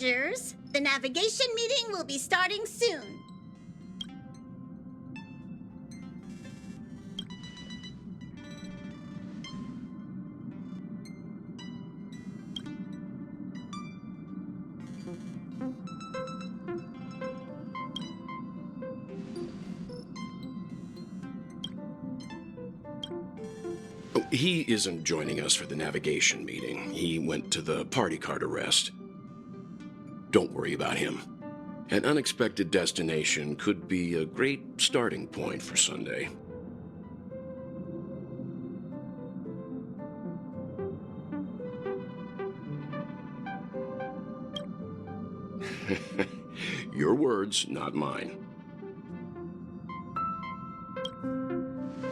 passengers. The navigation meeting will be starting soon. He isn't joining us for the navigation meeting. He went to the party card arrest. Don't worry about him. An unexpected destination could be a great starting point for Sunday. Your words, not mine.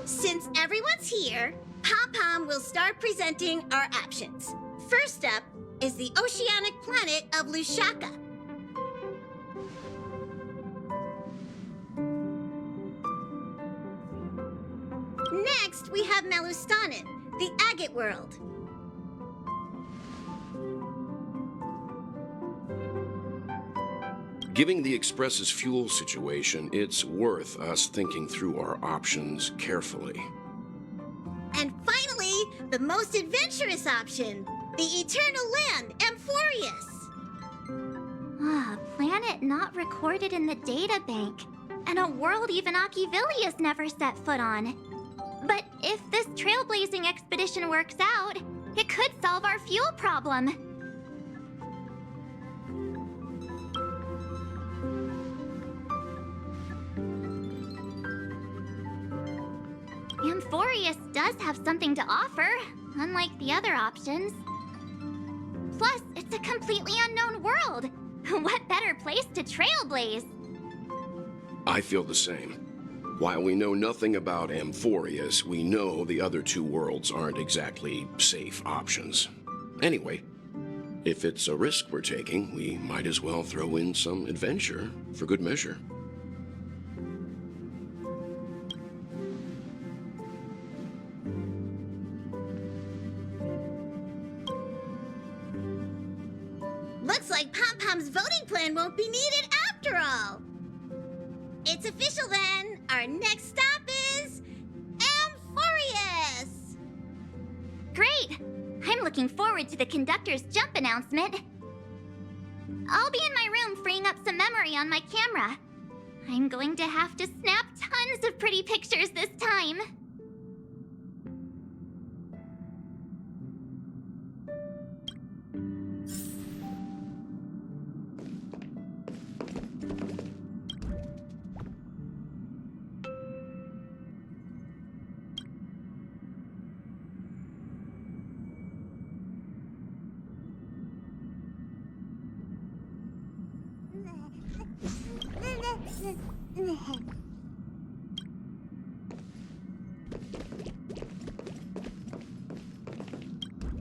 Since everyone's here, Pom-Pom will start presenting our options. First up is the oceanic planet of Lushaka. Next, we have Melustanin, the agate world. Given the Express's fuel situation, it's worth us thinking through our options carefully. And finally, the most adventurous option, the eternal land, Amphoreus. A planet not recorded in the databank, and a world even Achivilius never set foot on. But if this trailblazing expedition works out, it could solve our fuel problem. Amphoreus does have something to offer, unlike the other options. Plus, it's a completely unknown world. What better place to trailblaze? I feel the same. While we know nothing about Amphoreus, we know the other two worlds aren't exactly safe options. Anyway, if it's a risk we're taking, we might as well throw in some adventure for good measure. Looks like Pom-Pom's voting plan won't be needed after all. It's official then. Our next stop is Amphoreus! Great! I'm looking forward to the conductor's jump announcement. I'll be in my room freeing up some memory on my camera. I'm going to have to snap tons of pretty pictures this time.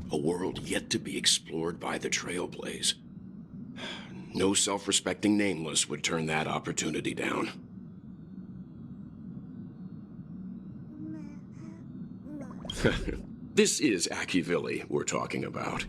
A world yet to be explored by the Trailblaze. No self-respecting nameless would turn that opportunity down. This is Achivili we're talking about.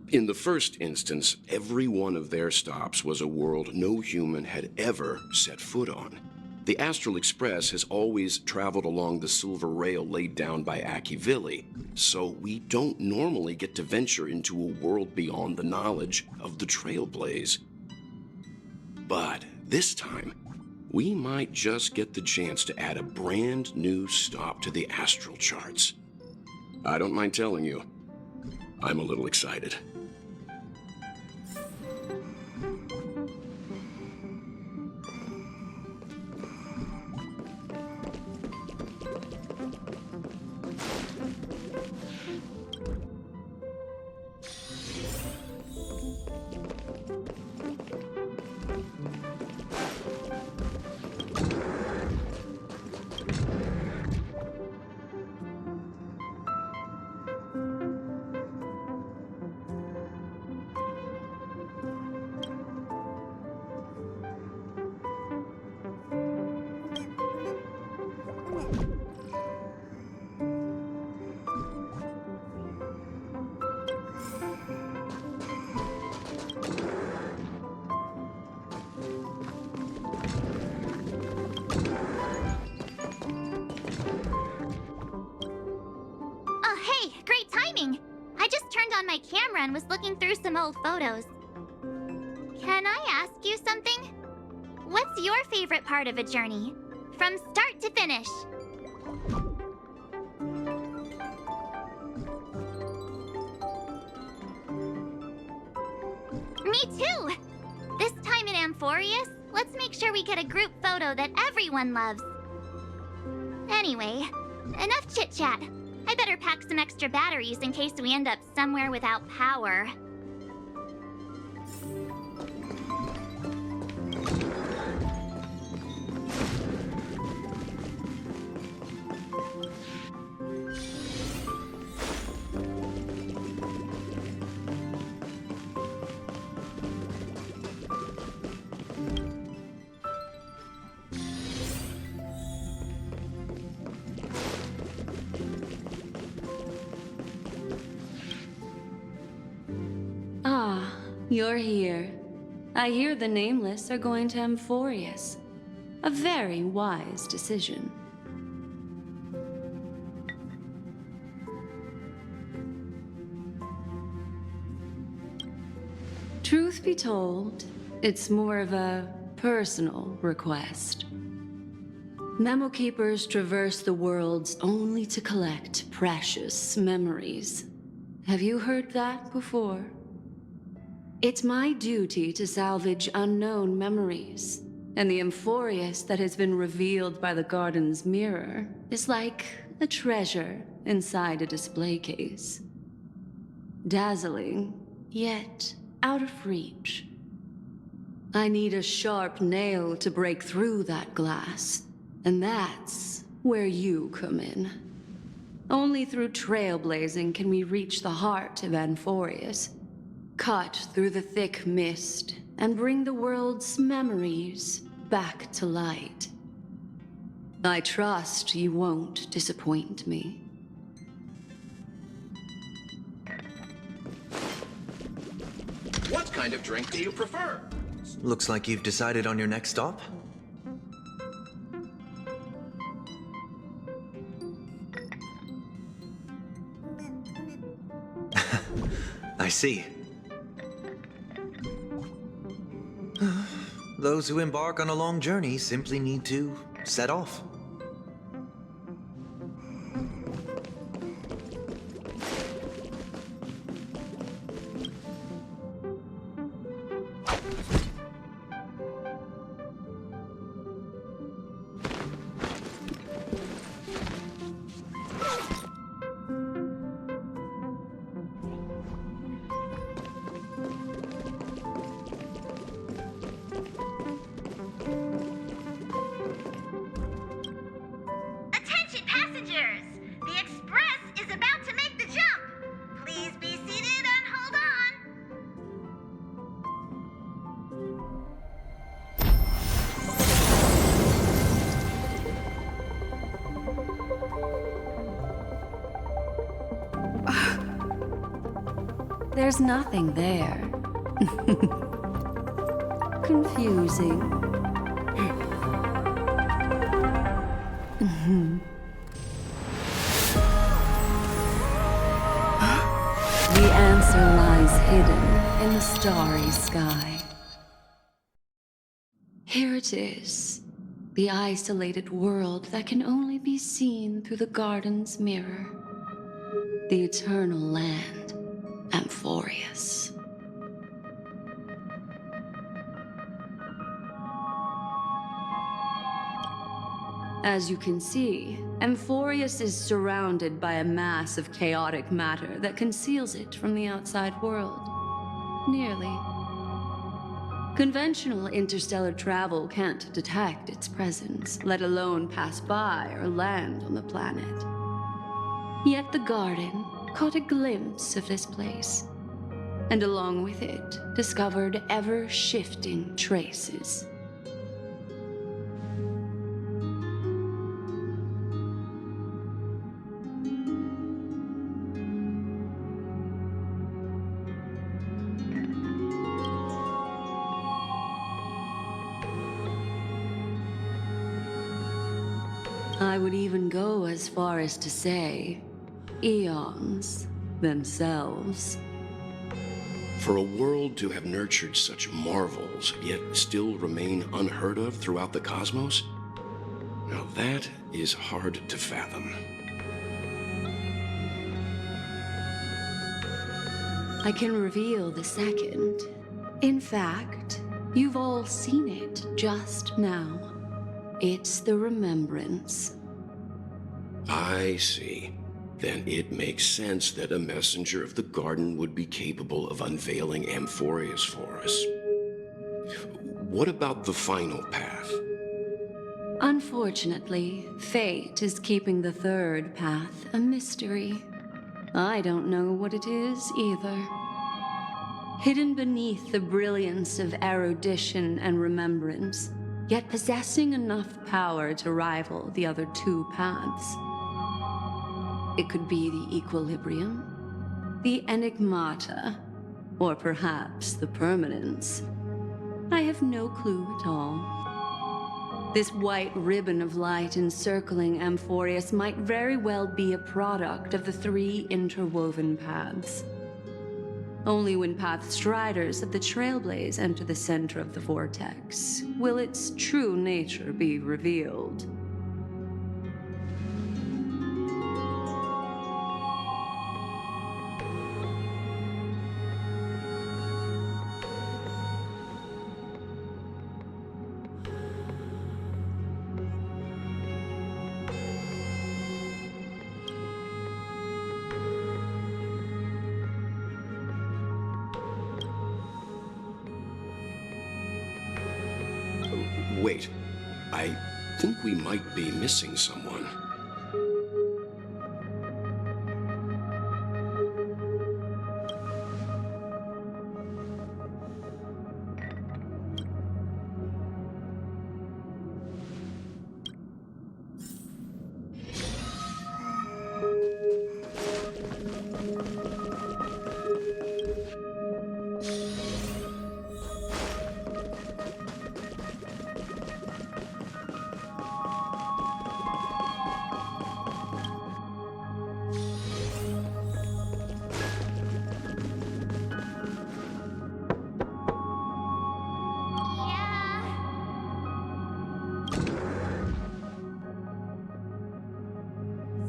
In the first instance, every one of their stops was a world no human had ever set foot on. The Astral Express has always traveled along the silver rail laid down by Achivili, so we don't normally get to venture into a world beyond the knowledge of the Trailblaze. But this time, we might just get the chance to add a brand new stop to the astral charts. I don't mind telling you, I'm a little excited. on my camera and was looking through some old photos. Can I ask you something? What's your favorite part of a journey? From start to finish? Me too! This time in Amphoreus, let's make sure we get a group photo that everyone loves. Anyway, enough chit-chat. I better pack some extra batteries in case we end up somewhere without power. You're here. I hear the Nameless are going to Amphoreus. A very wise decision. Truth be told, it's more of a personal request. Memo Keepers traverse the worlds only to collect precious memories. Have you heard that before? It's my duty to salvage unknown memories, and the Amphoreus that has been revealed by the garden's mirror is like a treasure inside a display case. Dazzling, yet out of reach. I need a sharp nail to break through that glass, and that's where you come in. Only through trailblazing can we reach the heart of Amphoreus. Cut through the thick mist and bring the world's memories back to light. I trust you won't disappoint me. What kind of drink do you prefer? Looks like you've decided on your next stop. I see. Those who embark on a long journey simply need to set off. There's nothing there. Confusing. The answer lies hidden in the starry sky. Here it is, the isolated world that can only be seen through the garden's mirror. The eternal land, Amphoreus. As you can see, Amphoreus is surrounded by a mass of chaotic matter that conceals it from the outside world. Nearly. Conventional interstellar travel can't detect its presence, let alone pass by or land on the planet. Yet the garden caught a glimpse of this place, and along with it, discovered ever-shifting traces. I would even go as far as to say, eons themselves. For a world to have nurtured such marvels, yet still remain unheard of throughout the cosmos? Now that is hard to fathom. I can reveal the second. In fact, you've all seen it just now. It's the remembrance. I see. Then it makes sense that a messenger of the garden would be capable of unveiling Amphoreus for us. What about the final path? Unfortunately, fate is keeping the third path a mystery. I don't know what it is either. Hidden beneath the brilliance of erudition and remembrance, yet possessing enough power to rival the other two paths. It could be the equilibrium, the enigmata, or perhaps the permanence. I have no clue at all. This white ribbon of light encircling Amphoreus might very well be a product of the three interwoven paths. Only when path striders of the Trailblaze enter the center of the vortex will its true nature be revealed. Wait, I think we might be missing someone.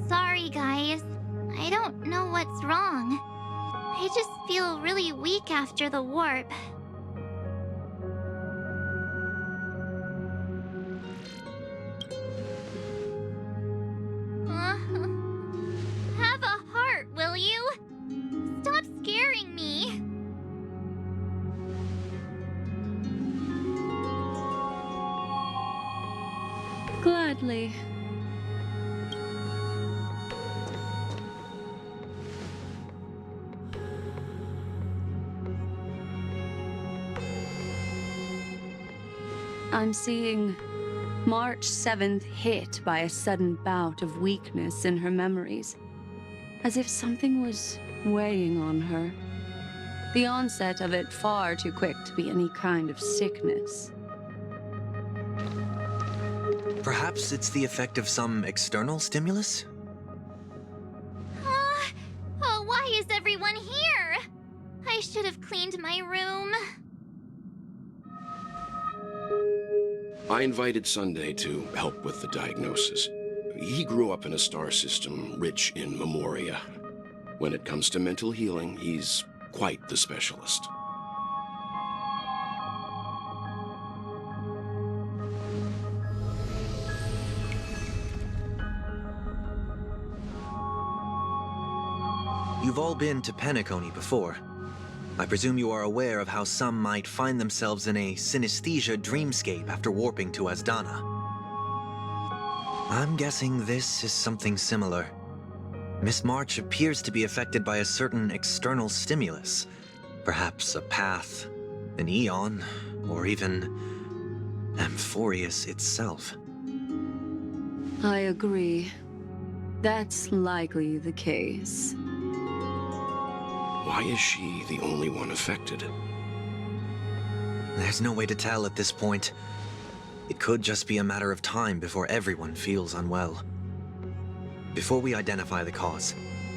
Sorry, guys. I don't know what's wrong. I just feel really weak after the warp. Have a heart, will you? Stop scaring me. Gladly. I'm seeing March 7th hit by a sudden bout of weakness in her memories, as if something was weighing on her. The onset of it far too quick to be any kind of sickness. Perhaps it's the effect of some external stimulus? Oh, why is everyone here? I should have cleaned my room. I invited Sunday to help with the diagnosis. He grew up in a star system rich in memoria. When it comes to mental healing, he's quite the specialist. You've all been to Penacony before. I presume you are aware of how some might find themselves in a synesthesia dreamscape after warping to Asdana. I'm guessing this is something similar. Miss March appears to be affected by a certain external stimulus. Perhaps a path, an eon, or even Amphoreus itself. I agree. That's likely the case. Why is she the only one affected? There's no way to tell at this point. It could just be a matter of time before everyone feels unwell. Before we identify the cause,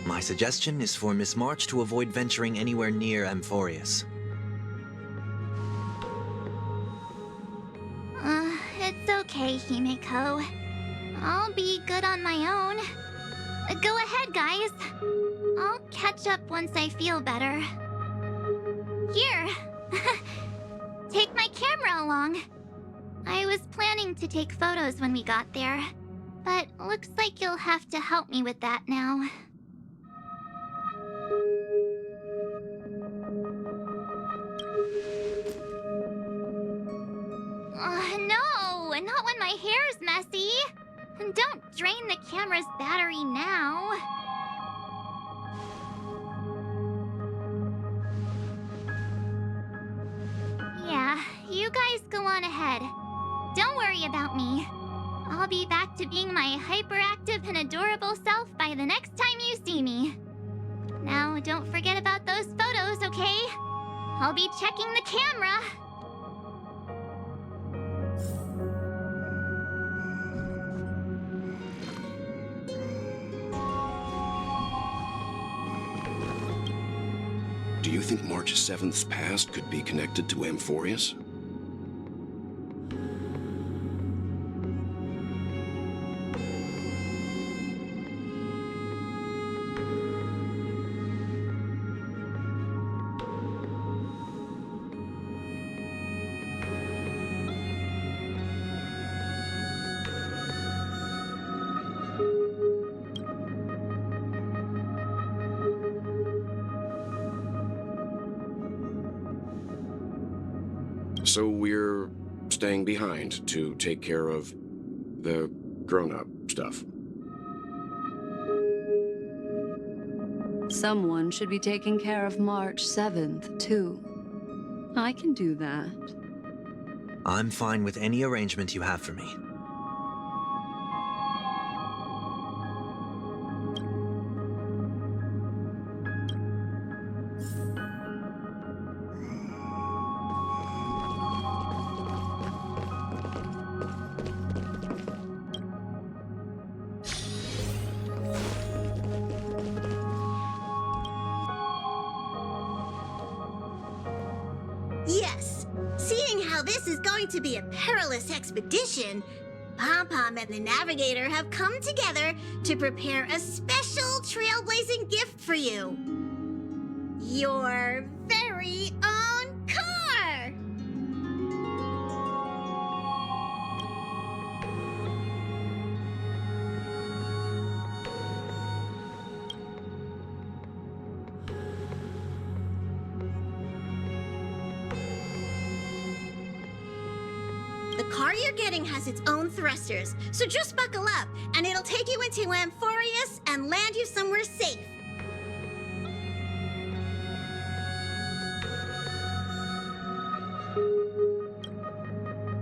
My suggestion is for Miss March to avoid venturing anywhere near Amphoreus. It's okay, Himeko. I'll be good on my own. Go ahead, guys. I'll catch up once I feel better. Here. Take my camera along. I was planning to take photos when we got there, but looks like you'll have to help me with that now. No, not when my hair's messy. Don't drain the camera's battery now. Yeah, you guys go on ahead. Don't worry about me. I'll be back to being my hyperactive and adorable self by the next time you see me. Now, don't forget about those photos, okay? I'll be checking the camera. Do you think March 7th's past could be connected to Amphoreus? So we're staying behind to take care of the grown-up stuff. Someone should be taking care of March 7th, too. I can do that. I'm fine with any arrangement you have for me. Yes, seeing how this is going to be a perilous expedition, Pom-Pom and the Navigator have come together to prepare a special trailblazing gift for you. Your very own car! The car you're getting has its own thrusters, so just buckle up, and it'll take you into Amphoreus and land you somewhere safe.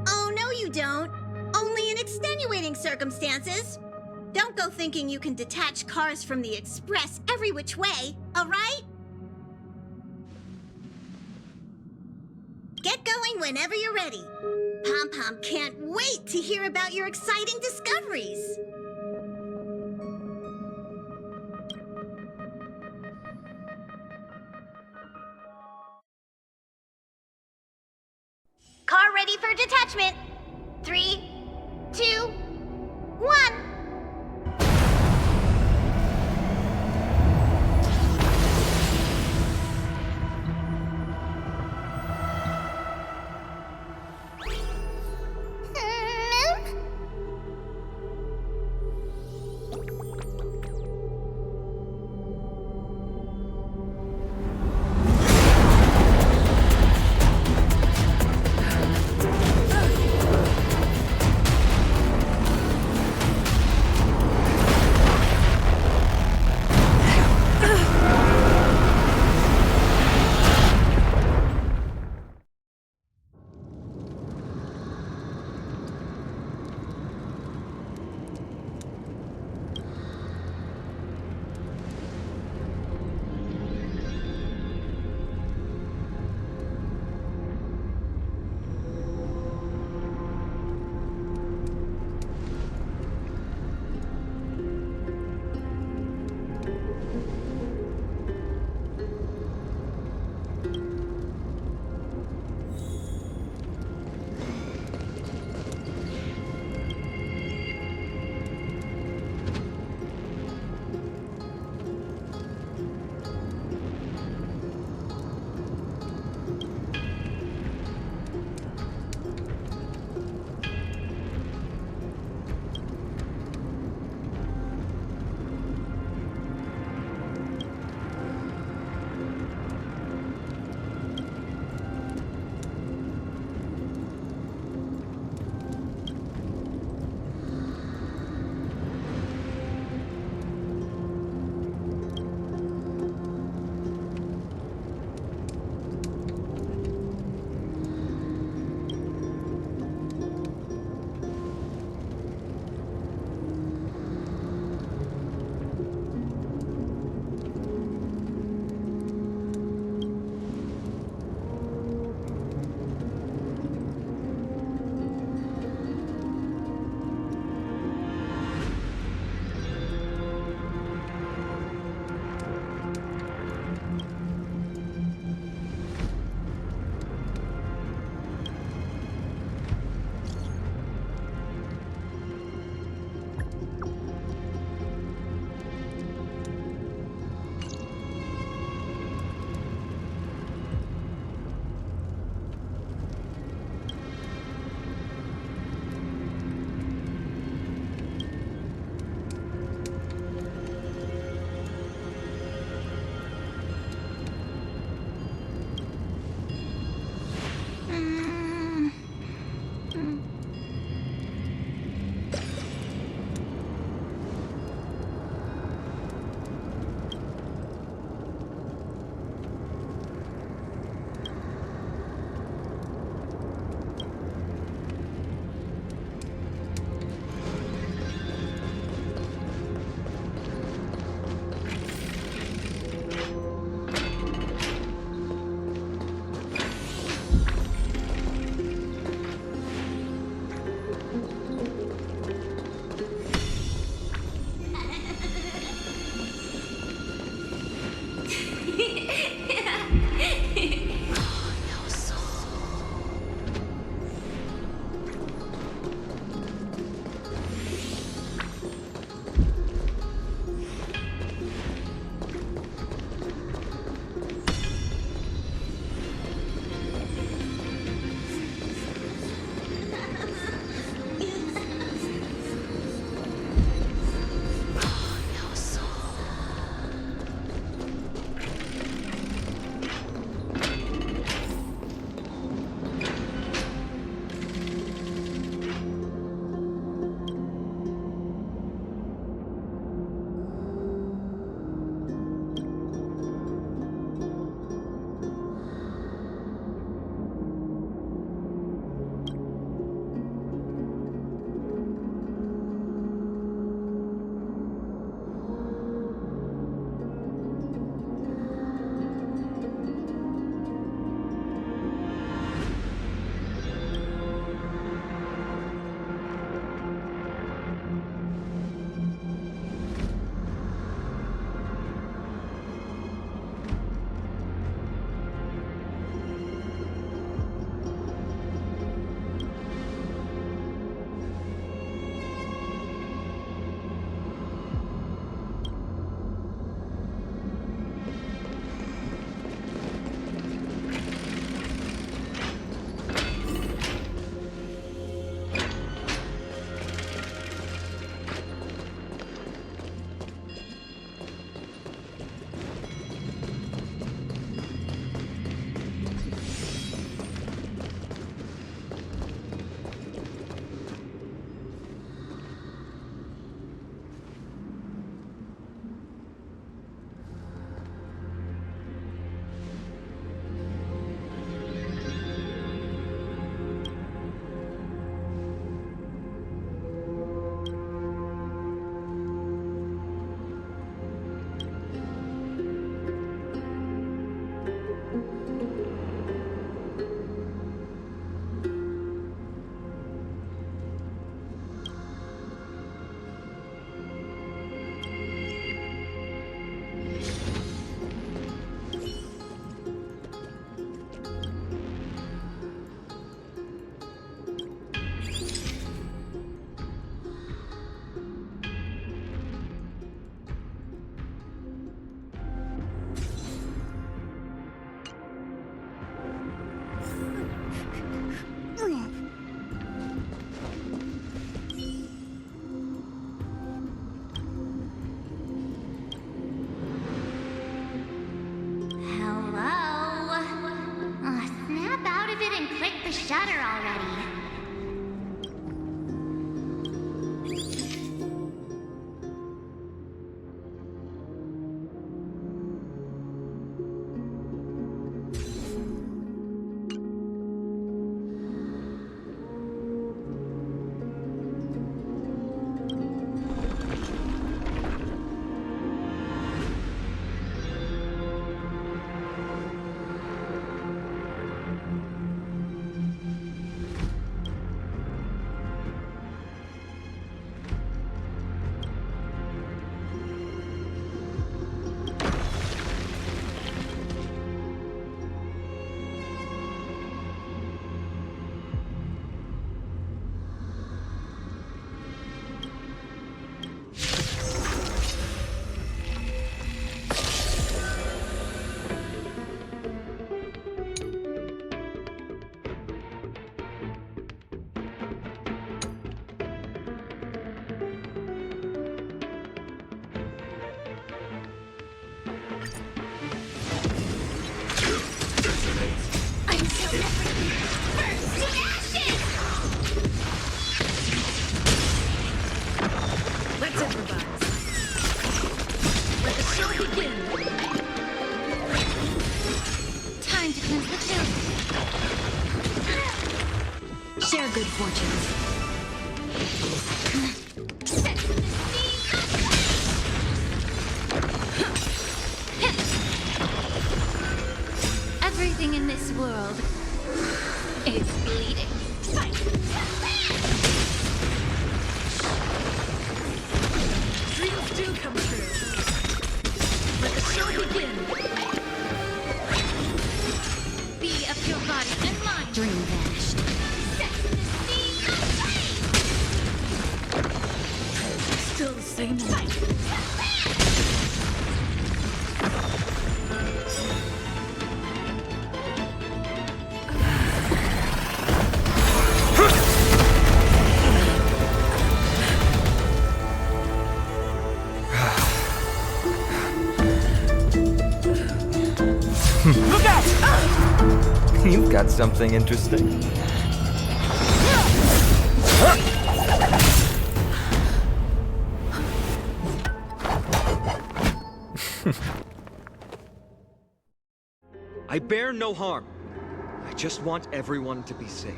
Oh, no you don't. Only in extenuating circumstances. Don't go thinking you can detach cars from the Express every which way, all right? Get going whenever you're ready. Pom-Pom can't wait to hear about your exciting discoveries. Car ready for detachment. 3, 2, 1. begin! Time to cleanse the field. Share good fortunes. Everything in this world is bleeding. Dreams do come true. Let the show begin. Be of your body and mind. Dream vanished. Still the same one. Look out! You've got something interesting. I bear no harm. I just want everyone to be safe.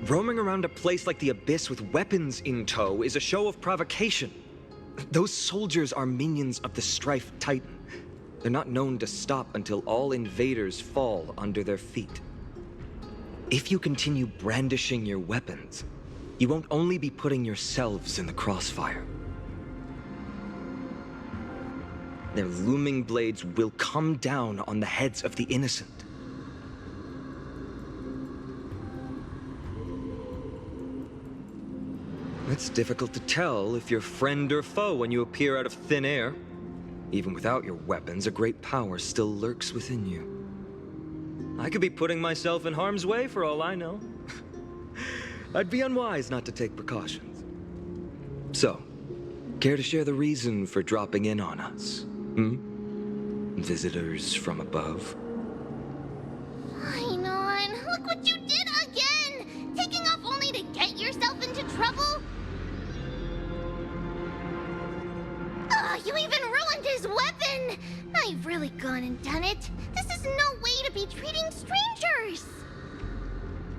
Roaming around a place like the Abyss with weapons in tow is a show of provocation. Those soldiers are minions of the Strife Titan. They're not known to stop until all invaders fall under their feet. If you continue brandishing your weapons, you won't only be putting yourselves in the crossfire. Their looming blades will come down on the heads of the innocent. It's difficult to tell if you're friend or foe when you appear out of thin air. Even without your weapons, a great power still lurks within you. I could be putting myself in harm's way for all I know. I'd be unwise not to take precautions. So, care to share the reason for dropping in on us? Visitors from above? Phainon, look what you did again! Taking off only to get yourself into trouble? You even ruined his weapon! Now you've really gone and done it. This is no way to be treating strangers!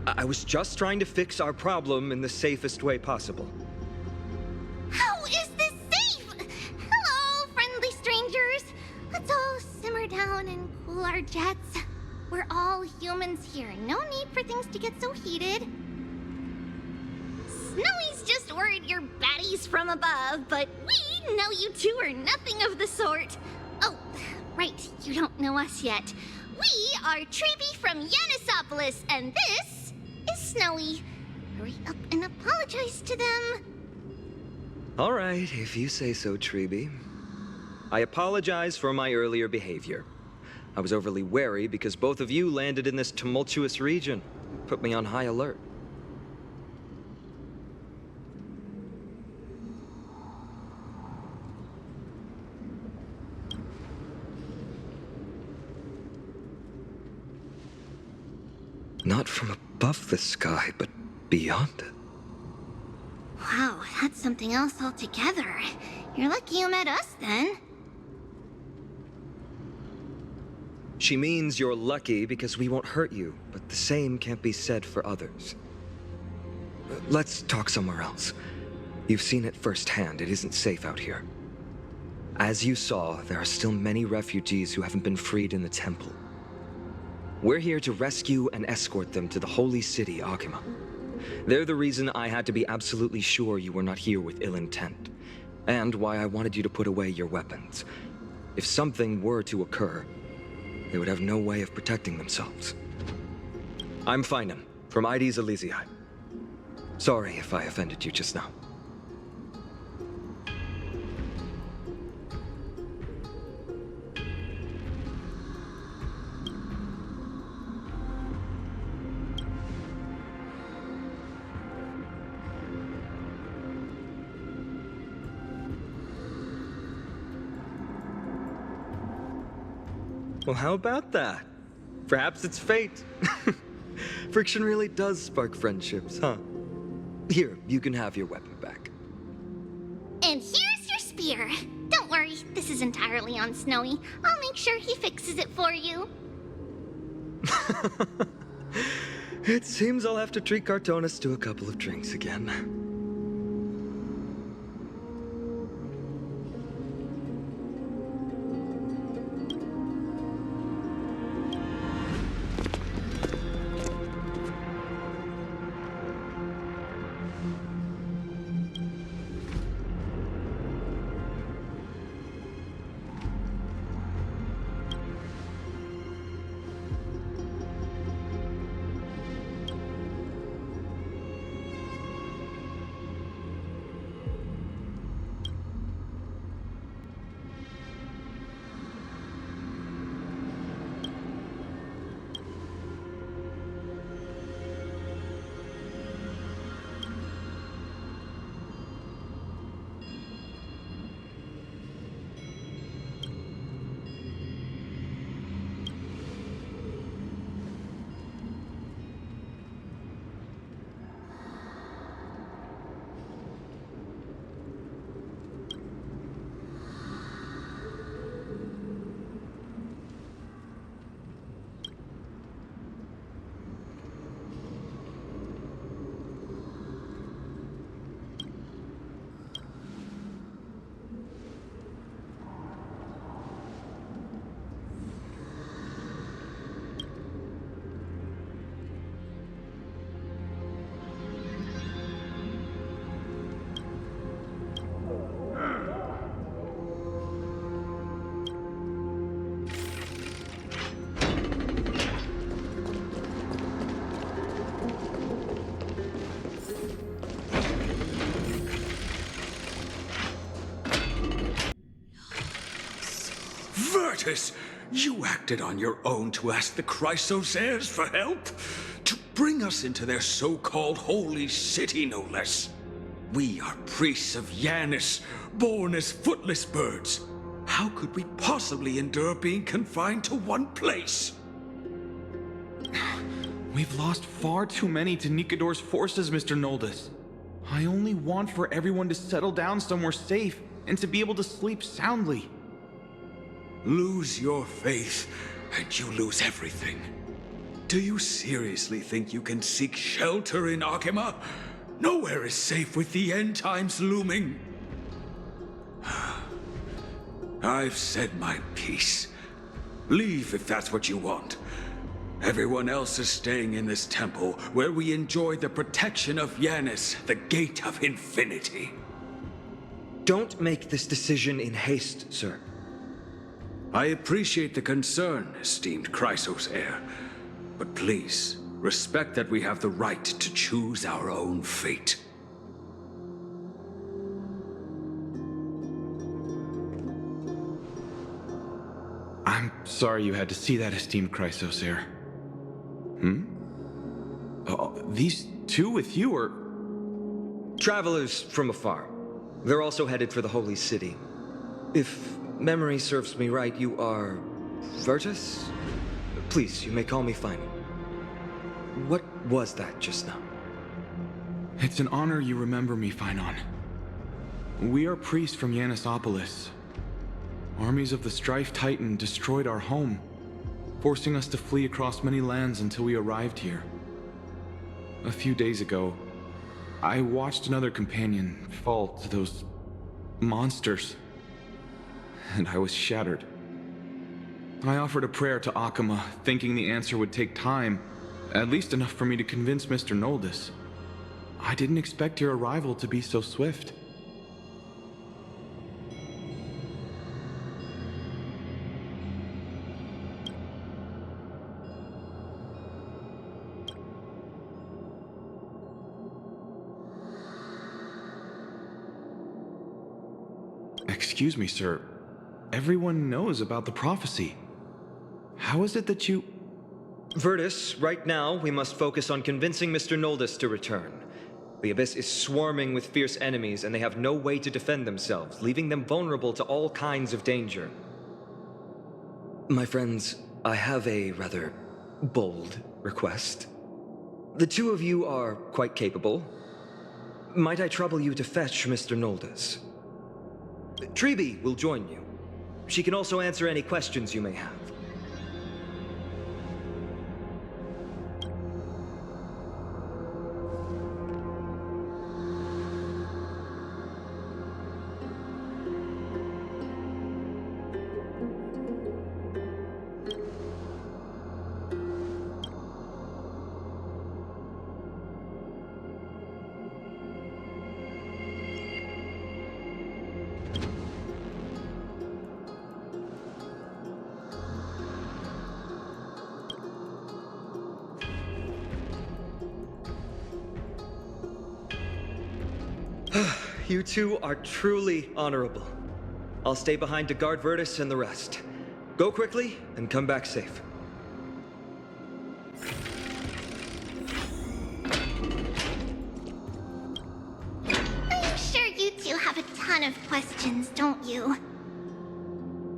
I was just trying to fix our problem in the safest way possible. How is this safe? Hello, friendly strangers. Let's all simmer down and cool our jets. We're all humans here. No need for things to get so heated. Snowy's just worried you're baddies from above, but we know you two are nothing of the sort. Oh, right, you don't know us yet. We are Tribbie from Yanisopolis, and this is Snowy. Hurry up and apologize to them. All right, if you say so, Tribbie. I apologize for my earlier behavior. I was overly wary because both of you landed in this tumultuous region. Put me on high alert. Not from above the sky, but beyond it. Wow, that's something else altogether. You're lucky you met us, then. She means you're lucky because we won't hurt you, but the same can't be said for others. Let's talk somewhere else. You've seen it firsthand. It isn't safe out here. As you saw, there are still many refugees who haven't been freed in the temple. We're here to rescue and escort them to the holy city, Okhema. They're the reason I had to be absolutely sure you were not here with ill intent, and why I wanted you to put away your weapons. If something were to occur, they would have no way of protecting themselves. I'm Phainon, from Mydei's Elysiae. Sorry if I offended you just now. Well, how about that? Perhaps it's fate. Friction really does spark friendships, huh? Here, you can have your weapon back. And here's your spear. Don't worry, this is entirely on Snowy. I'll make sure he fixes it for you. It seems I'll have to treat Cartonis to a couple of drinks again. You acted on your own to ask the Chrysos heirs for help? To bring us into their so-called holy city, no less. We are priests of Yanis, born as footless birds. How could we possibly endure being confined to one place? We've lost far too many to Nikador's forces, Mr. Noldus. I only want for everyone to settle down somewhere safe and to be able to sleep soundly. Lose your faith, and you lose everything. Do you seriously think you can seek shelter in Okhema? Nowhere is safe with the end times looming. I've said my piece. Leave if that's what you want. Everyone else is staying in this temple, where we enjoy the protection of Yanis, the Gate of Infinity. Don't make this decision in haste, sir. I appreciate the concern, esteemed Chrysos heir. But please, respect that we have the right to choose our own fate. I'm sorry you had to see that, esteemed Chrysos heir. These two with you are... Travelers from afar. They're also headed for the Holy City. If memory serves me right, you are... Virtus? Please, you may call me Phainon. What was that just now? It's an honor you remember me, Phainon. We are priests from Yanisopolis. Armies of the Strife Titan destroyed our home, forcing us to flee across many lands until we arrived here. A few days ago, I watched another companion fall to those monsters, and I was shattered. I offered a prayer to Okhema, thinking the answer would take time, at least enough for me to convince Mr. Noldus. I didn't expect your arrival to be so swift. Excuse me, sir. Everyone knows about the prophecy. How is it that you... Virtus, right now, we must focus on convincing Mr. Noldus to return. The Abyss is swarming with fierce enemies, and they have no way to defend themselves, leaving them vulnerable to all kinds of danger. My friends, I have a rather bold request. The two of you are quite capable. Might I trouble you to fetch Mr. Noldes? Tribbie will join you. She can also answer any questions you may have. You two are truly honorable. I'll stay behind to guard Virtus and the rest. Go quickly and come back safe. I'm sure you two have a ton of questions, don't you?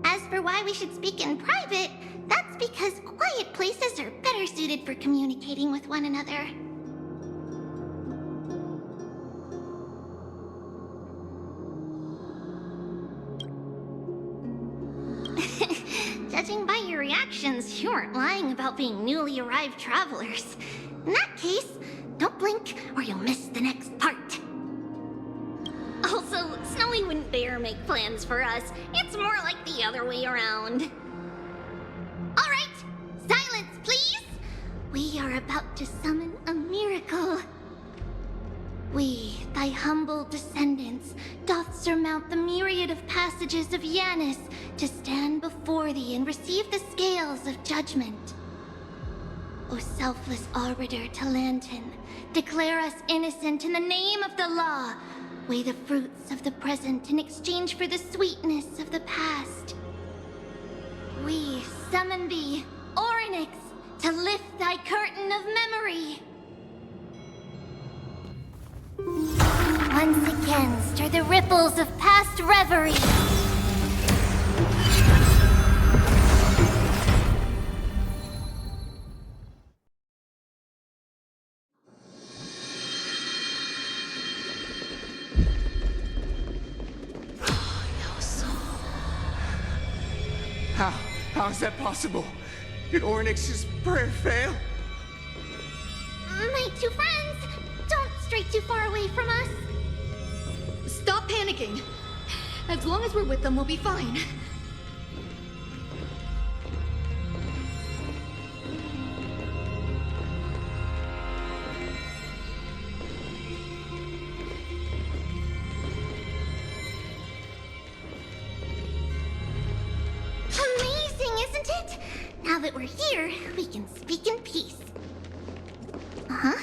As for why we should speak in private, that's because quiet places are better suited for communicating with one another. Judging by your reactions, you aren't lying about being newly arrived travelers. In that case, don't blink or you'll miss the next part. Also, Snowy wouldn't dare make plans for us. It's more like the other way around. Alright, silence please! We are about to summon a miracle. We, thy humble descendants, doth surmount the myriad of passages of Yanis to stand before thee and receive the scales of judgment. O selfless arbiter Talantin, declare us innocent in the name of the law. Weigh the fruits of the present in exchange for the sweetness of the past. We summon thee, Orynyx, to lift thy curtain of memory. Once again, stir the ripples of past reverie. How is that possible? Did Orynyx's prayer fail? My two friends, don't stray too far away from us. Stop panicking. As long as we're with them, we'll be fine. Now that we're here, we can speak in peace. Uh-huh.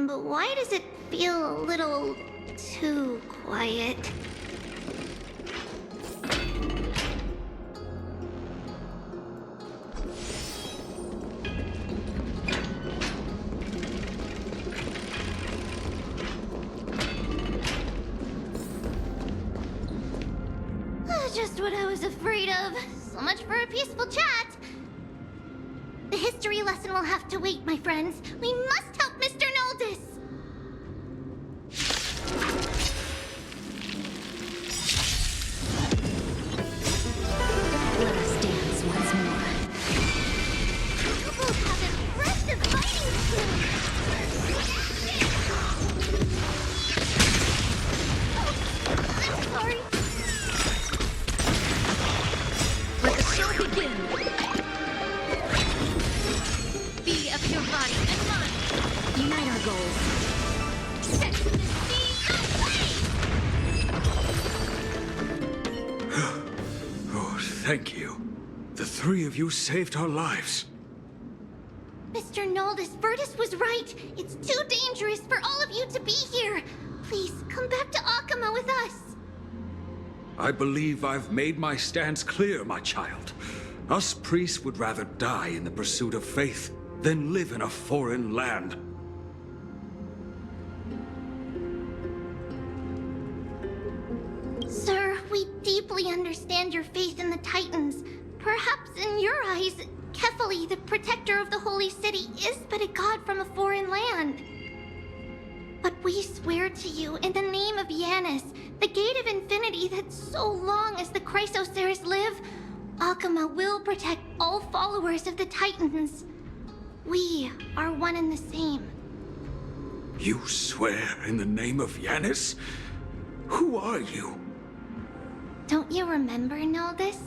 But why does it feel a little too quiet? Just what I was afraid of. So much for a peaceful chat. The history lesson will have to wait, my friends. We must help Mr. Noldes. Let us dance once more. You both have impressive fighting skills. Oh, I'm sorry. Let the show begin. Be of your body and mind. Unite our goals. Set to the speed Oh, thank you. The three of you saved our lives. Mr. Noldes, Virtus was right. It's too dangerous for all of you to be here. Please, come back to Okhema with us. I believe I've made my stance clear, my child. Us priests would rather die in the pursuit of faith than live in a foreign land. Sir, we deeply understand your faith in the Titans. Perhaps in your eyes, Kefali, the protector of the Holy City, is but a god from a foreign land. But we swear to you in the name of Yanis, the Gate of Infinity, that so long as the Chrysoceres live, Okhema will protect all followers of the Titans. We are one and the same. You swear in the name of Yanis? Who are you? Don't you remember, Noldus?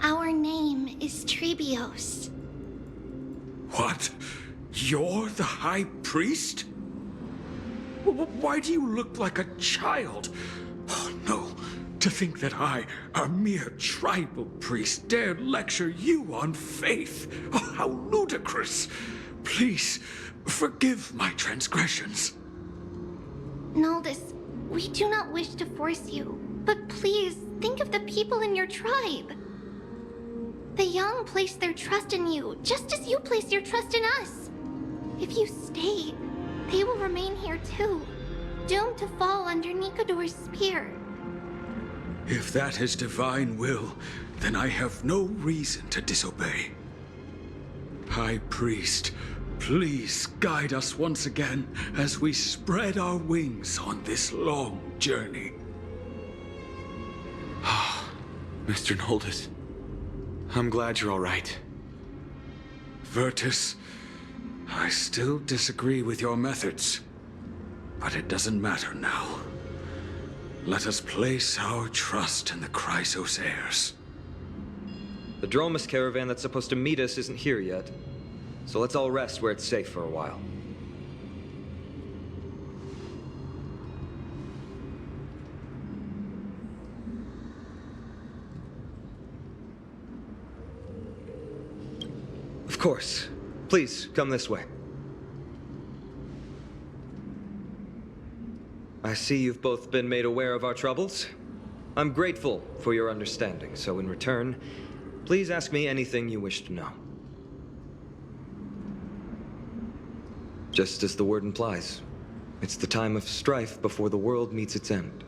Our name is Tribbios. What? You're the High Priest? Why do you look like a child? Oh, no. To think that I, a mere tribal priest, dare lecture you on faith. Oh, how ludicrous. Please, forgive my transgressions. Noldus, we do not wish to force you, but please think of the people in your tribe. The young place their trust in you, just as you place your trust in us. If you stay, they will remain here too, doomed to fall under Nikador's spear. If that is divine will, then I have no reason to disobey. High Priest, please guide us once again as we spread our wings on this long journey. Mr. Noldus, I'm glad you're all right. Virtus, I still disagree with your methods, but it doesn't matter now. Let us place our trust in the Chrysoceres. The Dromas caravan that's supposed to meet us isn't here yet, so let's all rest where it's safe for a while. Of course. Please, come this way. I see you've both been made aware of our troubles. I'm grateful for your understanding, so in return, please ask me anything you wish to know. Just as the word implies, it's the time of strife before the world meets its end.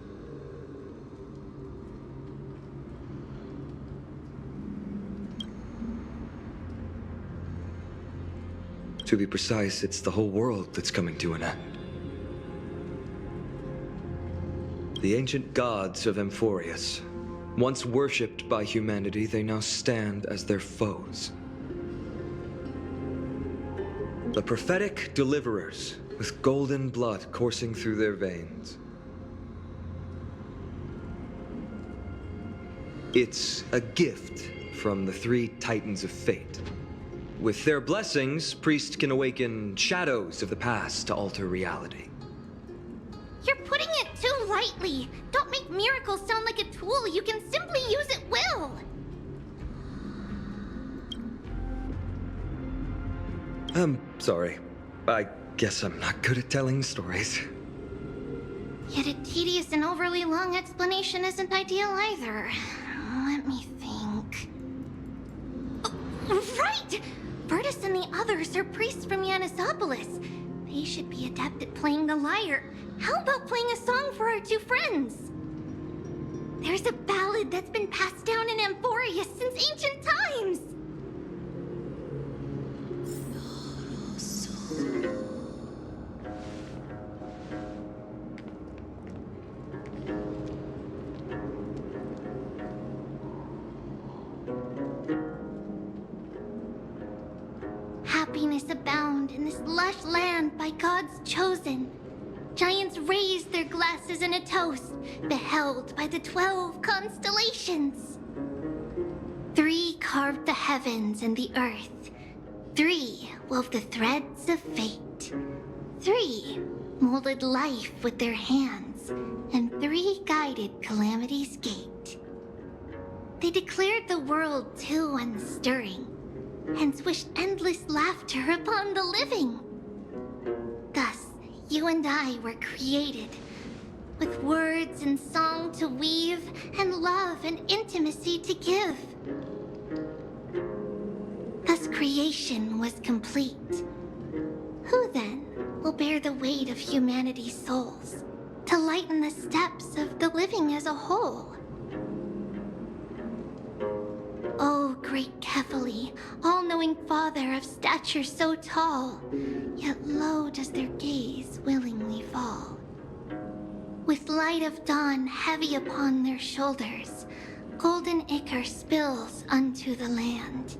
To be precise, it's the whole world that's coming to an end. The ancient gods of Amphoreus, once worshipped by humanity, they now stand as their foes. The prophetic deliverers, with golden blood coursing through their veins. It's a gift from the three Titans of Fate. With their blessings, priests can awaken shadows of the past to alter reality. You're putting it too lightly. Don't make miracles sound like a tool you can simply use at will. I'm sorry. I guess I'm not good at telling stories. Yet a tedious and overly long explanation isn't ideal either. Let me think. Oh, right! Virtus and the others are priests from Yanisopolis. They should be adept at playing the lyre. How about playing a song for our two friends? There's a ballad that's been passed down in Amphoreus since ancient times. Happiness abound in this lush land by God's chosen. Giants raise their glasses in a toast, beheld by the 12 constellations. 3 carved the heavens and the earth. 3 wove the threads of fate. 3 molded life with their hands, and 3 guided calamity's gate. They declared the world too unstirring, hence wished endless laughter upon the living. Thus, you and I were created, with words and song to weave, and love and intimacy to give. Thus creation was complete. Who then will bear the weight of humanity's souls, to lighten the steps of the living as a whole? O great Kephali, all-knowing father of stature so tall, yet low does their gaze willingly light of dawn heavy upon their shoulders, golden ichor spills unto the land,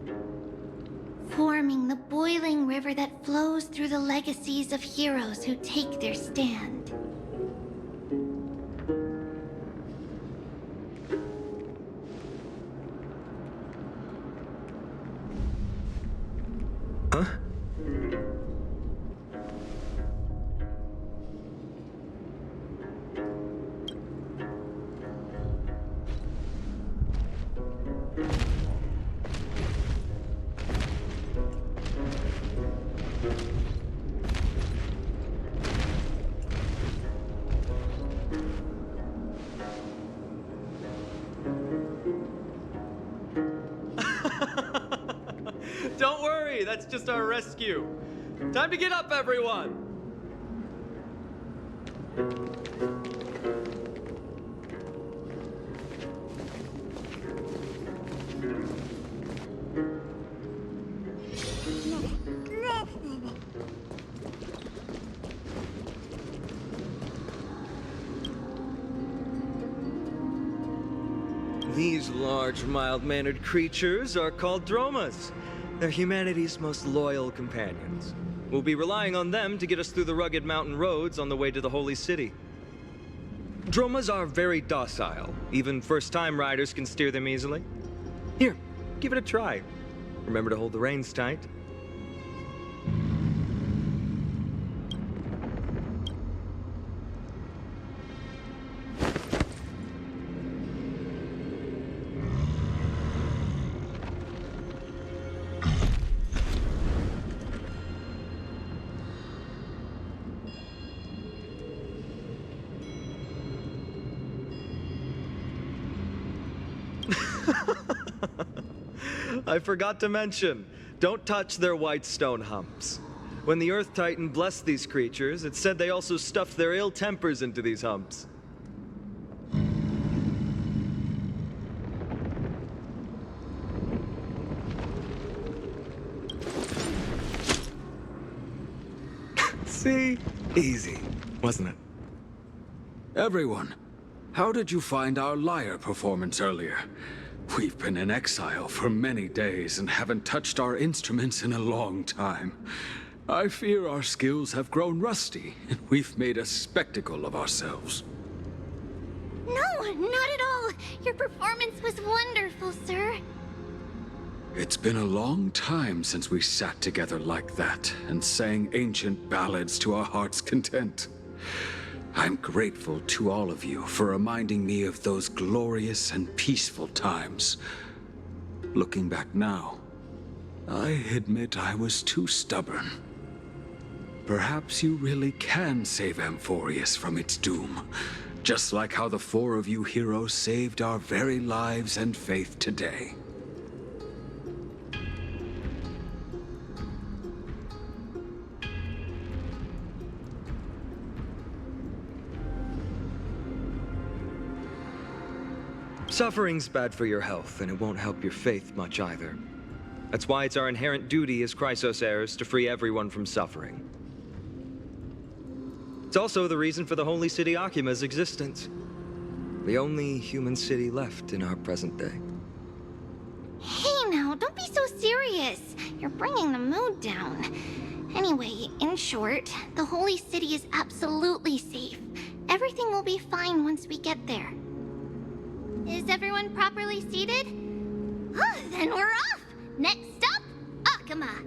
forming the boiling river that flows through the legacies of heroes who take their stand. Huh? Don't worry, that's just our rescue. Time to get up, everyone! These large, mild-mannered creatures are called Dromas. They're humanity's most loyal companions. We'll be relying on them to get us through the rugged mountain roads on the way to the Holy City. Dromas are very docile. Even first-time riders can steer them easily. Here, give it a try. Remember to hold the reins tight. I forgot to mention, don't touch their white stone humps. When the Earth Titan blessed these creatures, it said they also stuffed their ill tempers into these humps. See? Easy, wasn't it? Everyone, how did you find our lyre performance earlier? We've been in exile for many days and haven't touched our instruments in a long time. I fear our skills have grown rusty, and we've made a spectacle of ourselves. No, not at all. Your performance was wonderful, sir. It's been a long time since we sat together like that and sang ancient ballads to our heart's content. I'm grateful to all of you for reminding me of those glorious and peaceful times. Looking back now, I admit I was too stubborn. Perhaps you really can save Amphoreus from its doom, just like how the four of you heroes saved our very lives and faith today. Suffering's bad for your health, and it won't help your faith much either. That's why it's our inherent duty as Chrysos heirs to free everyone from suffering. It's also the reason for the Holy City Okhema's existence. The only human city left in our present day. Hey now, don't be so serious. You're bringing the mood down. Anyway, in short, the Holy City is absolutely safe. Everything will be fine once we get there. Is everyone properly seated? Then we're off! Next stop, Okhema!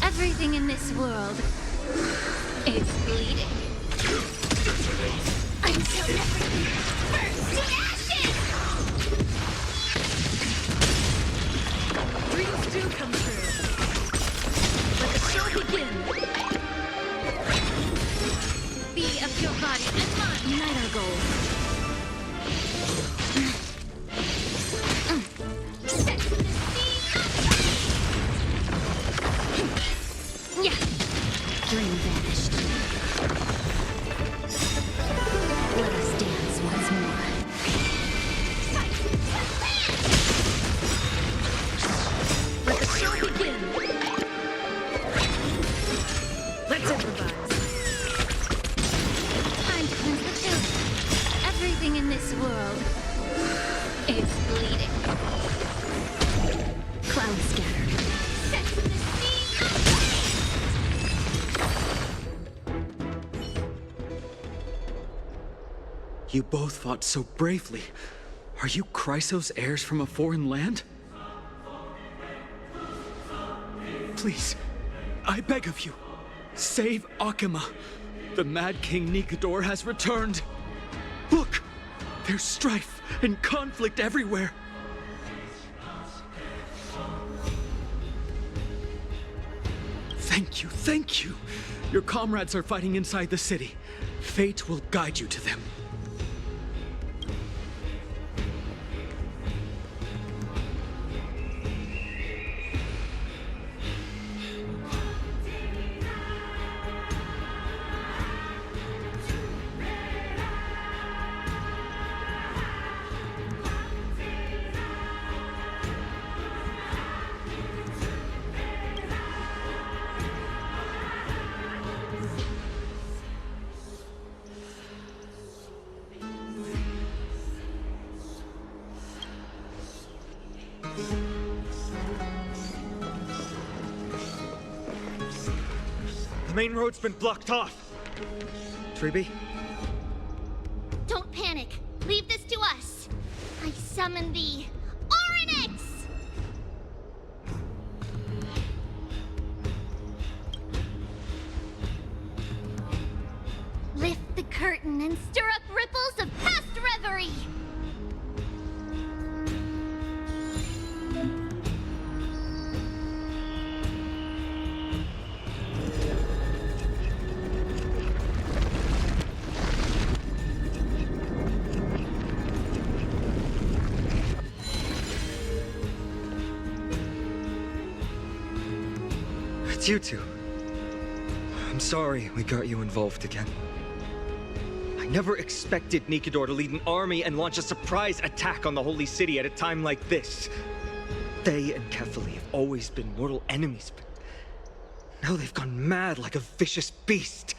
Everything in this world is bleeding. Until everything burns to ashes! Dreams do come true. Let the show begin. Be of your body and mind. Unite our goals. Yeah. Dream vanished. Let us dance once more. Let the show begin. Let's improvise. Time to cleanse the tube. Everything in this world is bleeding. Cloud scattered. Set the sea You both fought so bravely. Are you Chrysos heirs from a foreign land? Please, I beg of you, save Okhema. The Mad King Nikador has returned. Look, there's strife and conflict everywhere. Thank you, thank you. Your comrades are fighting inside the city. Fate will guide you to them. The main road's been blocked off. Tribbie? Don't panic. Leave this to us. I summon the Oryx! Lift the curtain and stir up ripples of past reverie. It's you two. I'm sorry we got you involved again. I never expected Nikador to lead an army and launch a surprise attack on the Holy City at a time like this. They and Kefali have always been mortal enemies, but now they've gone mad like a vicious beast.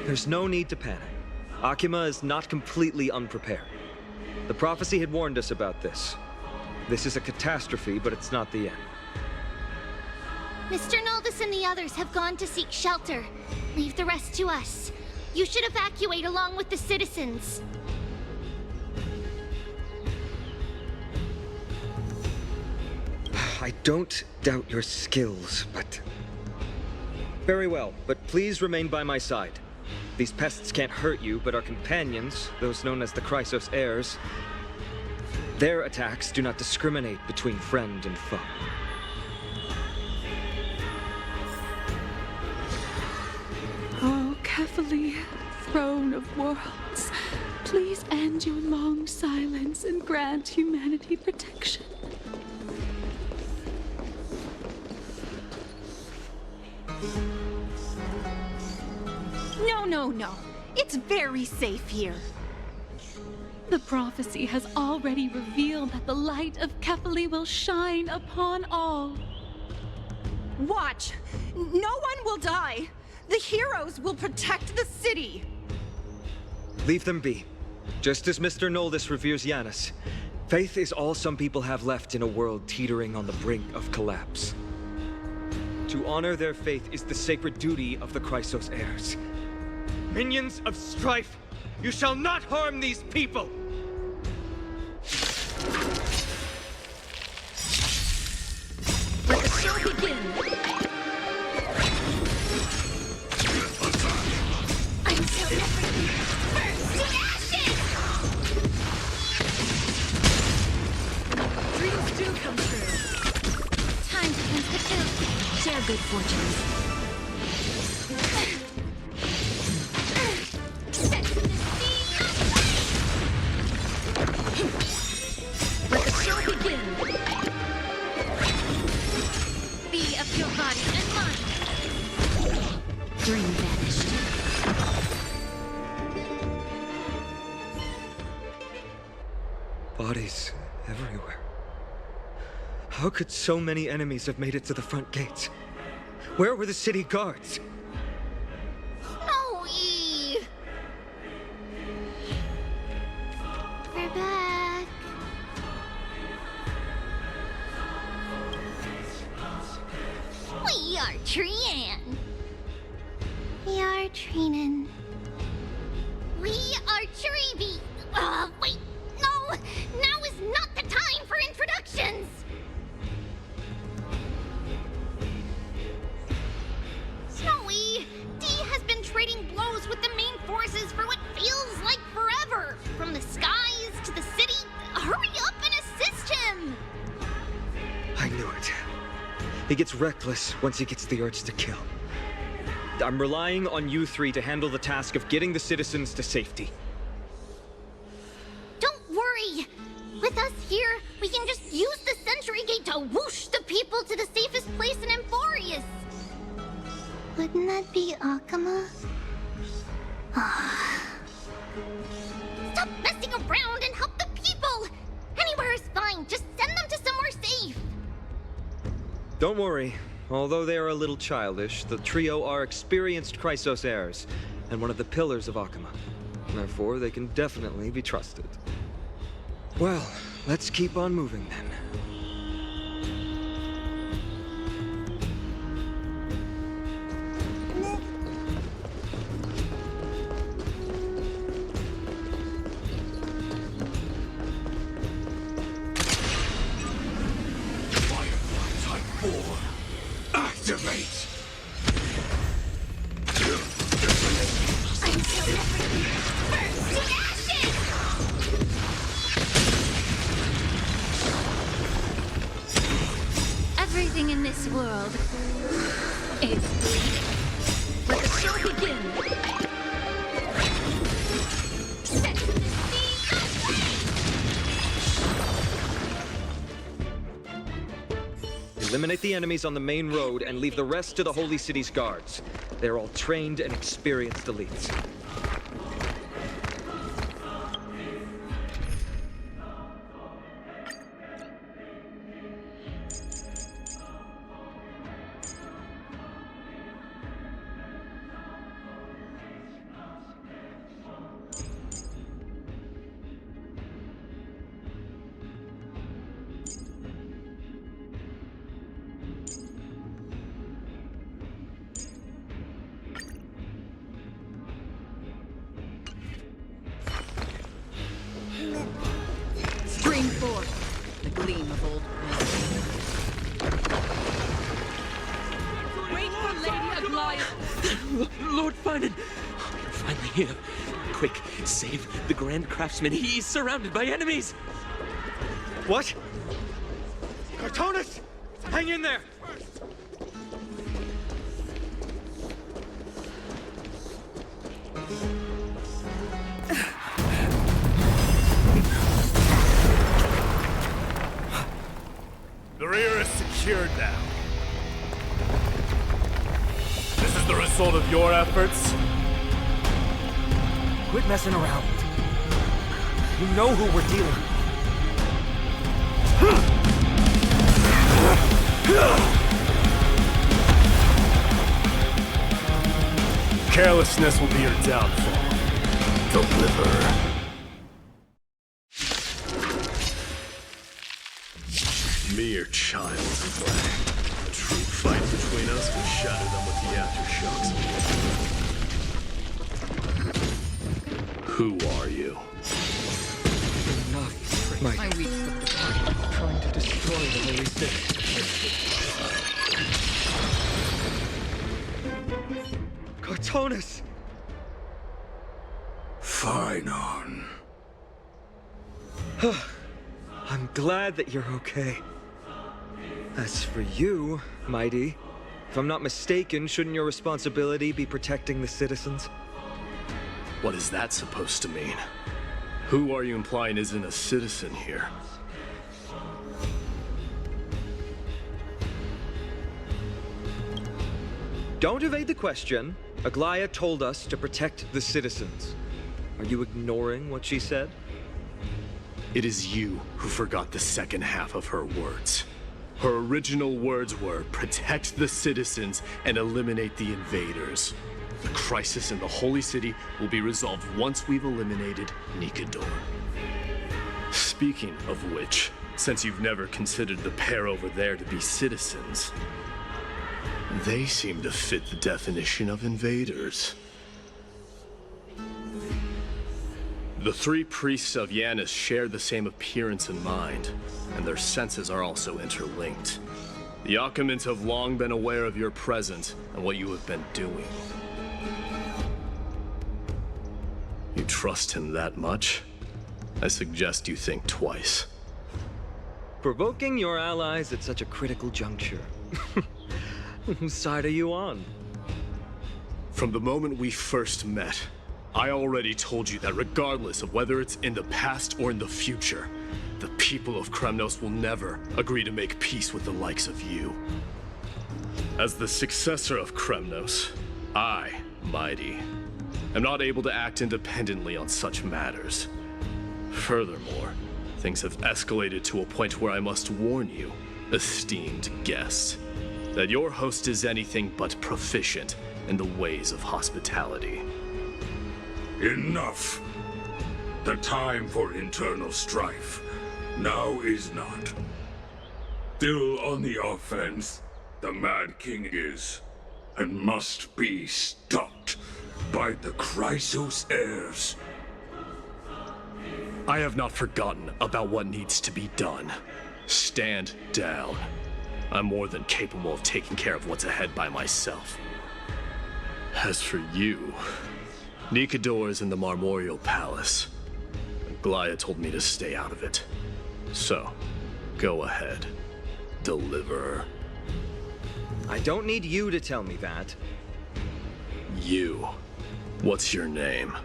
There's no need to panic. Okhema is not completely unprepared. The prophecy had warned us about this. This is a catastrophe, but it's not the end. Mr. Noldus and the others have gone to seek shelter. Leave the rest to us. You should evacuate along with the citizens. I don't doubt your skills, but... Very well, but please remain by my side. These pests can't hurt you, but our companions, those known as the Chrysos heirs, their attacks do not discriminate between friend and foe. Oh, Kefali, throne of worlds, please end your long silence and grant humanity protection. No. It's very safe here. The prophecy has already revealed that the light of Kefali will shine upon all. Watch! No one will die! The heroes will protect the city! Leave them be. Just as Mr. Noldus reveres Yanis, faith is all some people have left in a world teetering on the brink of collapse. To honor their faith is the sacred duty of the Chrysos heirs. Minions of strife, you shall not harm these people! Let the show begin! good fortunes. Let the show begin. Be of your body and mind. Dream vanished. Bodies everywhere. How could so many enemies have made it to the front gates? Where were the city guards? Snowy! We're back. We are Trianne. We are Trinnon. We are Tribbie. Wait, no! Now is not the time for introductions! Snowy, D has been trading blows with the main forces for what feels like forever. From the skies to the city. Hurry up and assist him! I knew it. He gets reckless once he gets the urge to kill. I'm relying on you three to handle the task of getting the citizens to safety. Don't worry! With us here, we can just use the Sentry Gate to whoosh the people to the safest place in Amphoreus! Wouldn't that be Okhema? Stop messing around and help the people! Anywhere is fine, just send them to somewhere safe! Don't worry. Although they are a little childish, the trio are experienced Chrysos heirs, and one of the pillars of Okhema. Therefore, they can definitely be trusted. Well, let's keep on moving then. Activate! Everything in this world is bleeding. Let the show begin. Eliminate the enemies on the main road and leave the rest to the Holy City's guards. They're all trained and experienced elites. Bring forth the gleam of old wisdom. Wait for Lady Aglaea! Lord Phainon! You're finally here. Quick, save the Grand Craftsman. He's surrounded by enemies! What? Cartonus! Hang in there! The rear is secured now. This is the result of your efforts? Quit messing around. You know who we're dealing with. Carelessness will be your downfall. Deliver. Mere child's play. A true fight between us will shatter them with the aftershocks. Who are you? Enough. My weak trying to destroy the Holy City. Cartonus! Phainon. I'm glad that you're okay. As for you, Mydei, If I'm not mistaken, shouldn't your responsibility be protecting the citizens? What is that supposed to mean? Who are you implying isn't a citizen here? Don't evade the question. Aglaea told us to protect the citizens. Are you ignoring what she said? It is you who forgot the second half of her words. Her original words were, protect the citizens and eliminate the invaders. The crisis in the Holy City will be resolved once we've eliminated Nikador. Speaking of which, since you've never considered the pair over there to be citizens, they seem to fit the definition of invaders. The three priests of Yanis share the same appearance and mind, and their senses are also interlinked. The Okhemans have long been aware of your presence and what you have been doing. You trust him that much? I suggest you think twice. Provoking your allies at such a critical juncture. Whose side are you on? From the moment we first met, I already told you that regardless of whether it's in the past or in the future, the people of Kremnos will never agree to make peace with the likes of you. As the successor of Kremnos, I, Mydei, am not able to act independently on such matters. Furthermore, things have escalated to a point where I must warn you, esteemed guest, that your host is anything but proficient in the ways of hospitality. Enough! The time for internal strife now is not. Still on the offense, the Mad King is, and must be stopped by the Chrysos heirs. I have not forgotten about what needs to be done. Stand down. I'm more than capable of taking care of what's ahead by myself. As for you, Nikador is in the Marmorial Palace. Aglaea told me to stay out of it. So, go ahead. Deliver. I don't need you to tell me that. You. What's your name?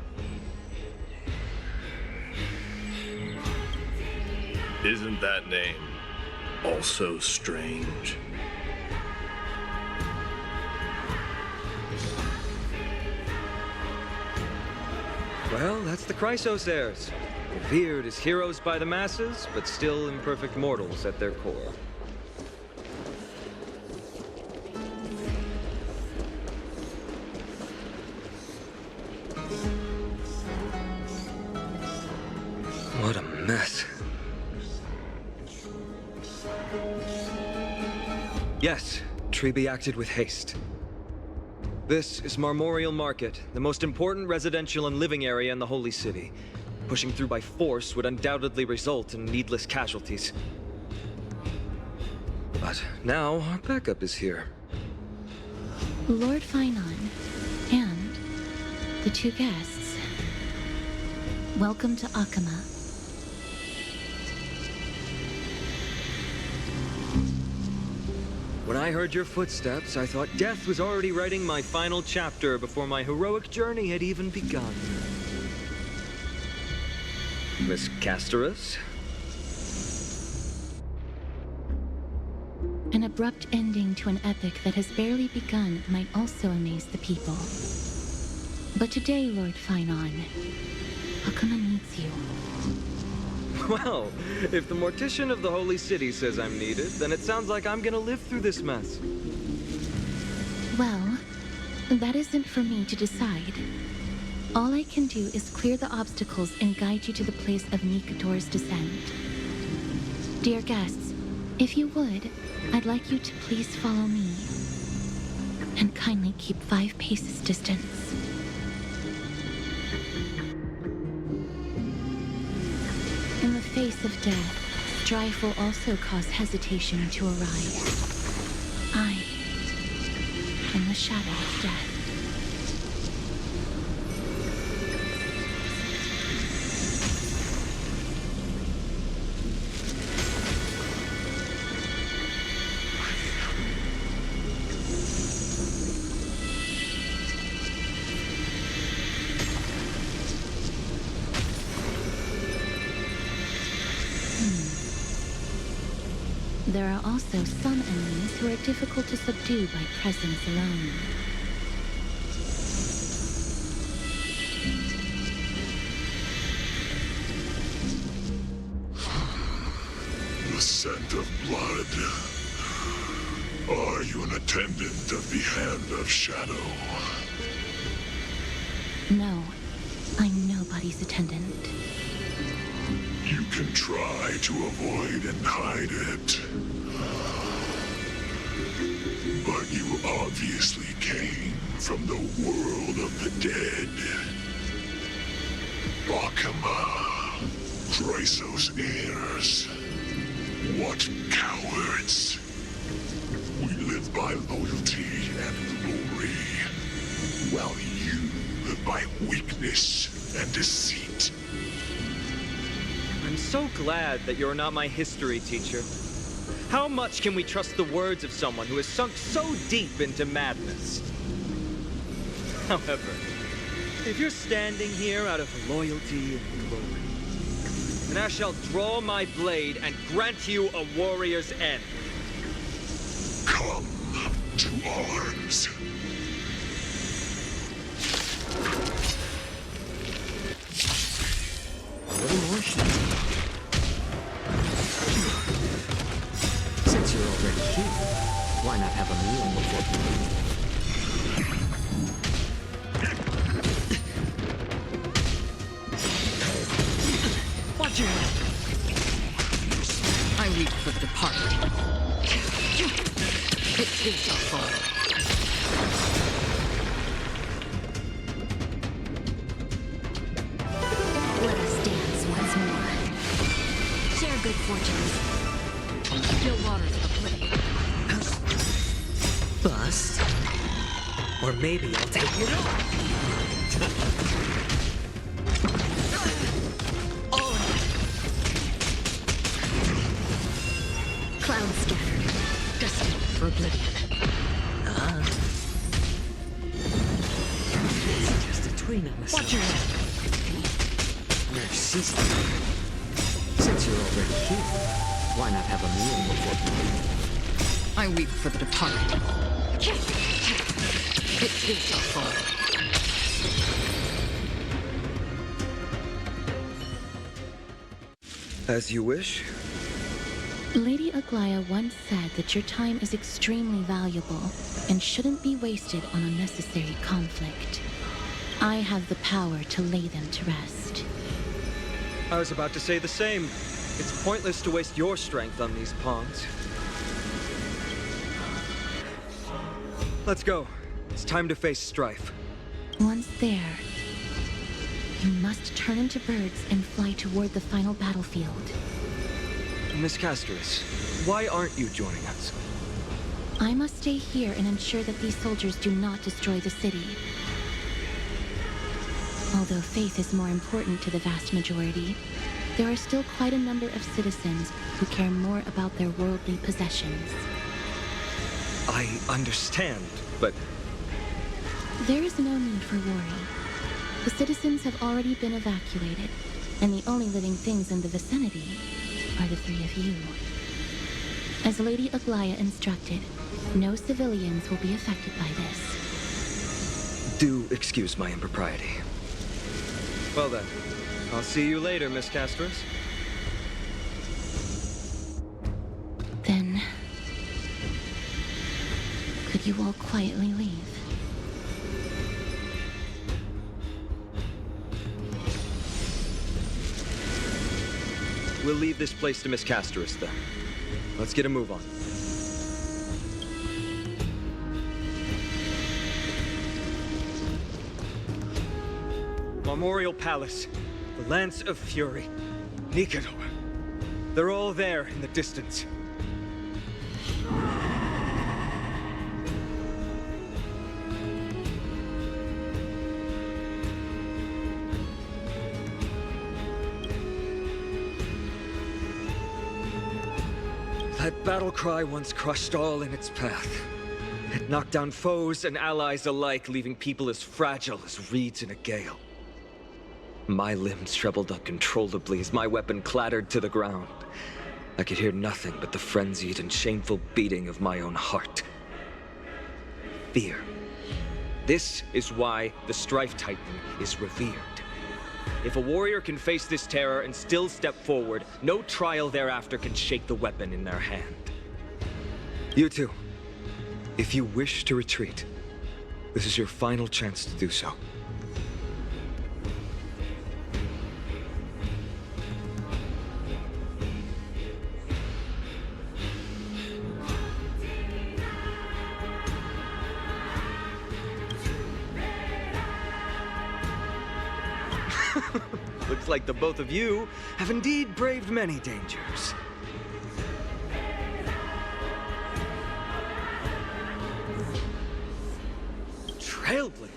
Isn't that name also strange? Well, that's the Chrysos heirs. Revered as heroes by the masses, but still imperfect mortals at their core. What a mess. Yes, Tribbie acted with haste. This is Marmorial Market, the most important residential and living area in the Holy City. Pushing through by force would undoubtedly result in needless casualties. But now our backup is here. Lord Phainon and the two guests. Welcome to Okhema. When I heard your footsteps, I thought death was already writing my final chapter before my heroic journey had even begun. Miss Castorice? An abrupt ending to an epic that has barely begun might also amaze the people. But today, Lord Phainon, Okhema needs you. Well, if the Mortician of the Holy City says I'm needed, then it sounds like I'm gonna live through this mess. Well, that isn't for me to decide. All I can do is clear the obstacles and guide you to the place of Nikador's descent. Dear guests, if you would, I'd like you to please follow me. And kindly keep 5 paces distance. In the face of death, strife will also cause hesitation to arise. I am the shadow of death. There are also some enemies who are difficult to subdue by presence alone. The scent of blood. Are you an attendant of the Hand of Shadow? No, I'm nobody's attendant. You can try to avoid and hide it. But you obviously came from the world of the dead. Okhema, Chrysos heirs. What cowards! We live by loyalty and glory, while you live by weakness and deceit. I'm so glad that you're not my history teacher. How much can we trust the words of someone who has sunk so deep into madness? However, if you're standing here out of loyalty and glory, then I shall draw my blade and grant you a warrior's end. Come to arms. A little more shit. Since you're already here, why not have a meal before? Watch your head. I weep for the departed. It too shall fall. Let us dance once more. Share good fortunes. Still waters the play. Bust. Or maybe I'll take it all. Clouds scattered, destined for oblivion. It's just a tween on the Watch your head. Merci. Since you're already here, why not have a meal before? I weep for the departed. It too shall fall. As you wish. Lady Aglaea once said that your time is extremely valuable and shouldn't be wasted on unnecessary conflict. I have the power to lay them to rest. I was about to say the same. It's pointless to waste your strength on these pawns. Let's go. It's time to face strife. Once there, you must turn into birds and fly toward the final battlefield. Miss Castorice, why aren't you joining us? I must stay here and ensure that these soldiers do not destroy the city. Although faith is more important to the vast majority, there are still quite a number of citizens who care more about their worldly possessions. I understand, but... There is no need for worry. The citizens have already been evacuated, and the only living things in the vicinity are the three of you. As Lady Aglaea instructed, no civilians will be affected by this. Do excuse my impropriety. Well then, I'll see you later, Miss Castorice. Then, could you all quietly leave? We'll leave this place to Miss Castorice, then. Let's get a move on. Memorial Palace, the Lance of Fury, Nikador. They're all there in the distance. That battle cry once crushed all in its path. It knocked down foes and allies alike, leaving people as fragile as reeds in a gale. My limbs trembled uncontrollably as my weapon clattered to the ground. I could hear nothing but the frenzied and shameful beating of my own heart. Fear. This is why the Strife Titan is revered. If a warrior can face this terror and still step forward, no trial thereafter can shake the weapon in their hand. You two, if you wish to retreat, this is your final chance to do so. Looks like the both of you have indeed braved many dangers. Trailblazing?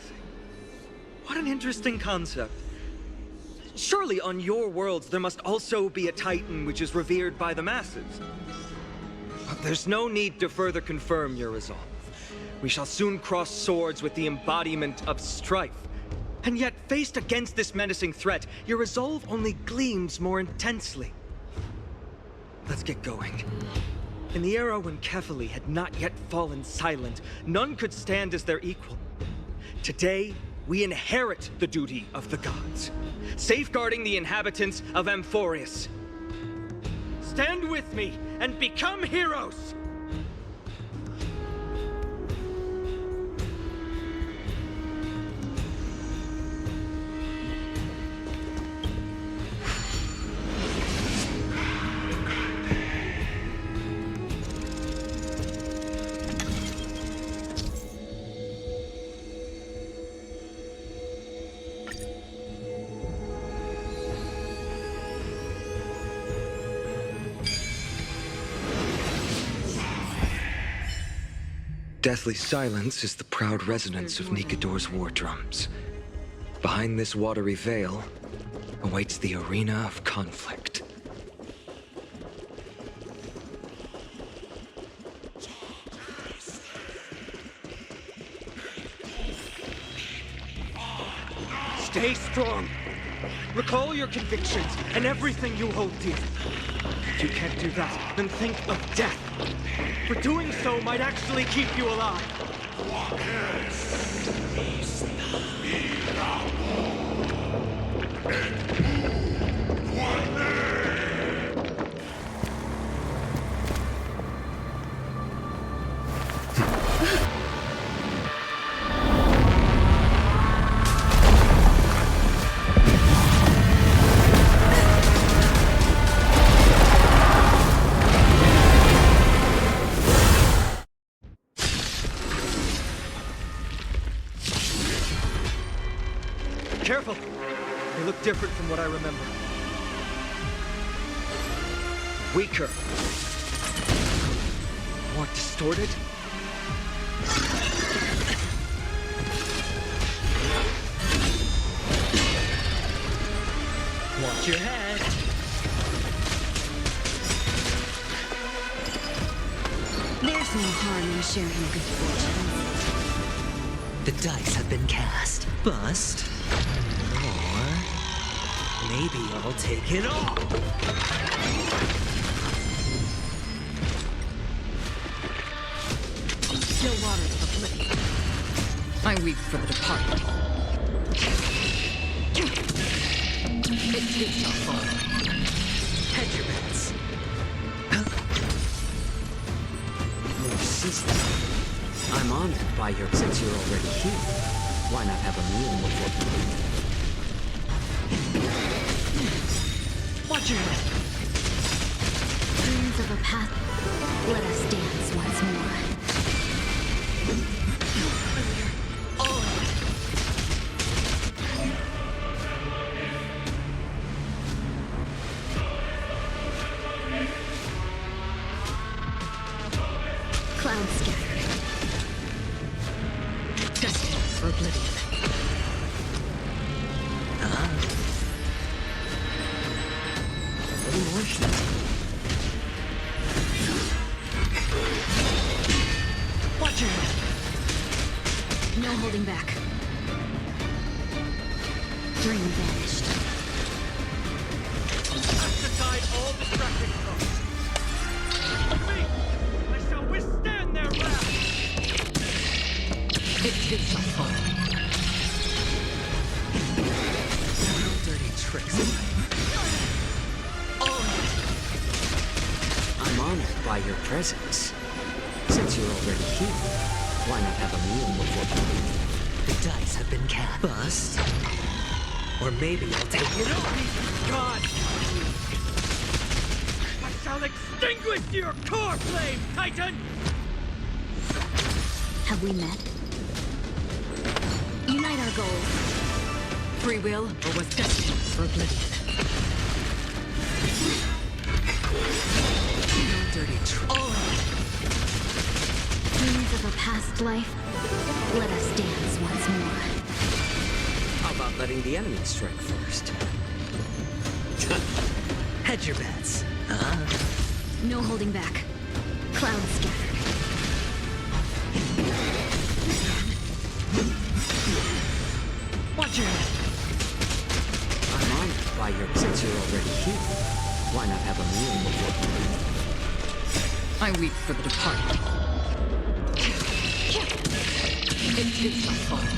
What an interesting concept. Surely on your worlds there must also be a Titan which is revered by the masses. There's no need to further confirm your resolve. We shall soon cross swords with the embodiment of strife. And yet, faced against this menacing threat, your resolve only gleams more intensely. Let's get going. In the era when Kefali had not yet fallen silent, none could stand as their equal. Today, we inherit the duty of the gods, safeguarding the inhabitants of Amphoreus. Stand with me and become heroes! Deathly silence is the proud resonance of Nikador's war drums. Behind this watery veil awaits the arena of conflict. Stay strong. Recall your convictions and everything you hold dear. If you can't do that, then think of death. For doing so might actually keep you alive. Careful! They look different from what I remember. Weaker. More distorted. Watch your head. There's no harm in sharing good fortune. The dice have been cast. Bust. Or maybe I'll take it all. Still waters for flitting. I weep for the departed. It takes not far. Hedge your bets. Your sister. I'm honored by your since you're already here. Why not have a meal before you leave? Watch your head. Dreams of a path. Let us dance once more. Clouds scattered. Destined for oblivion. Watch your head. No holding back. Dream vanished. Cast aside all distracting thoughts. honored by your presence. Since you're already here, why not have a meal before you leave? The dice have been cast. Bust. Or maybe I'll take it off. God! I shall extinguish your core flame, Titan! Have we met? Unite our goals. Free will, or was destined for oblivion? No dirty All dreams of a past life. Let us dance once more. How about letting the enemy strike first? Hedge your bets, huh? No holding back. Clouds scattered. Watch your head. I'm honored by your... Since you're already here, why not have a meal before you leave? I weep for the departed. It is my fault.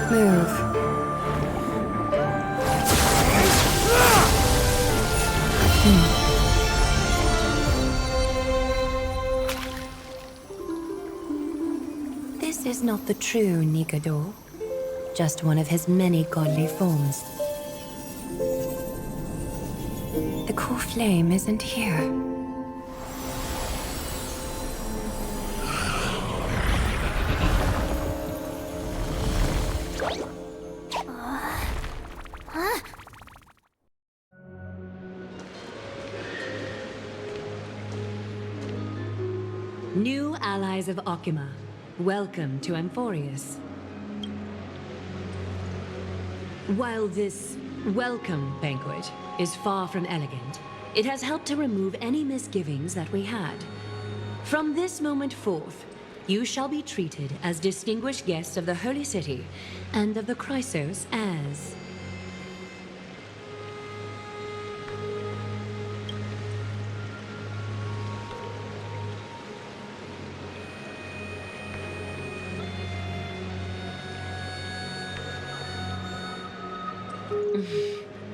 Move. This is not the true Nikador, just one of his many godly forms. The core flame isn't here. New allies of Okhema, welcome to Amphoreus. While this welcome banquet is far from elegant, it has helped to remove any misgivings that we had. From this moment forth, you shall be treated as distinguished guests of the Holy City and of the Chrysos as...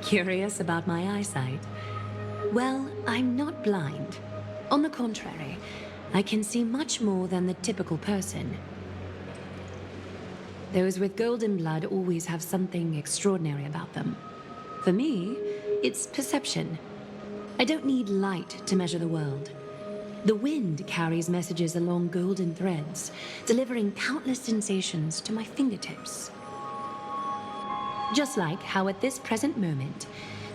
Curious about my eyesight? Well, I'm not blind. On the contrary, I can see much more than the typical person. Those with golden blood always have something extraordinary about them. For me, it's perception. I don't need light to measure the world. The wind carries messages along golden threads, delivering countless sensations to my fingertips. Just like how at this present moment,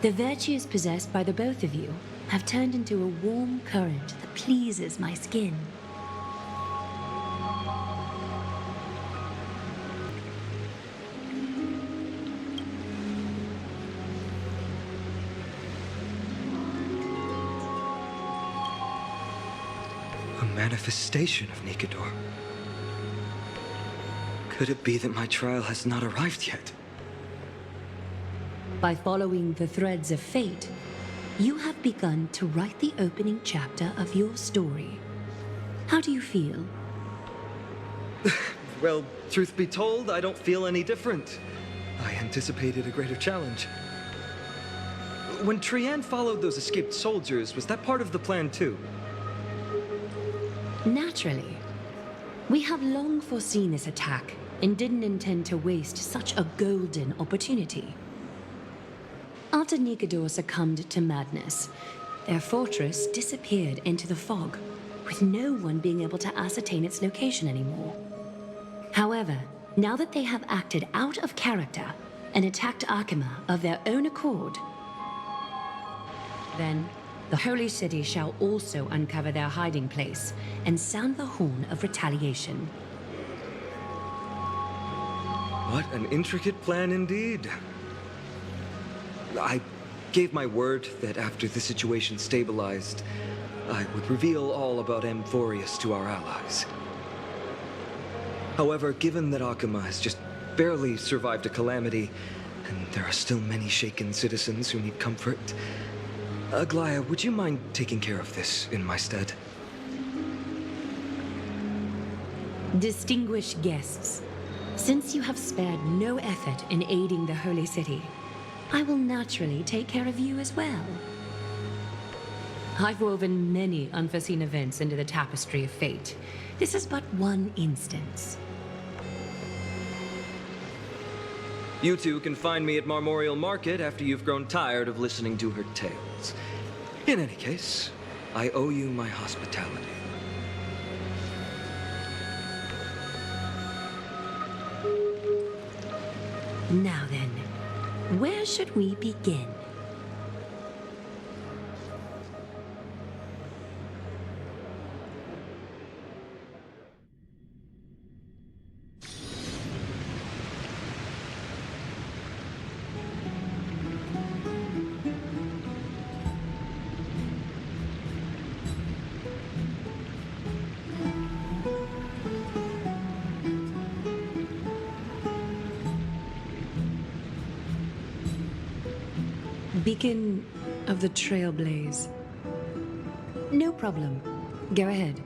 the virtues possessed by the both of you have turned into a warm current that pleases my skin. A manifestation of Nikador. Could it be that my trial has not arrived yet? By following the threads of fate, you have begun to write the opening chapter of your story. How do you feel? Well, truth be told, I don't feel any different. I anticipated a greater challenge. When Trianne followed those escaped soldiers, was that part of the plan too? Naturally. We have long foreseen this attack and didn't intend to waste such a golden opportunity. After Nikador succumbed to madness, their fortress disappeared into the fog, with no one being able to ascertain its location anymore. However, now that they have acted out of character and attacked Okhema of their own accord, then the Holy City shall also uncover their hiding place and sound the horn of retaliation. What an intricate plan indeed. I gave my word that after the situation stabilized, I would reveal all about Amphoreus to our allies. However, given that Okhema has just barely survived a calamity, and there are still many shaken citizens who need comfort, Aglaea, would you mind taking care of this in my stead? Distinguished guests, since you have spared no effort in aiding the Holy City, I will naturally take care of you as well. I've woven many unforeseen events into the tapestry of fate. This is but one instance. You two can find me at Marmorial Market after you've grown tired of listening to her tales. In any case, I owe you my hospitality. Now then, where should we begin? Beacon of the Trailblaze. No problem. Go ahead.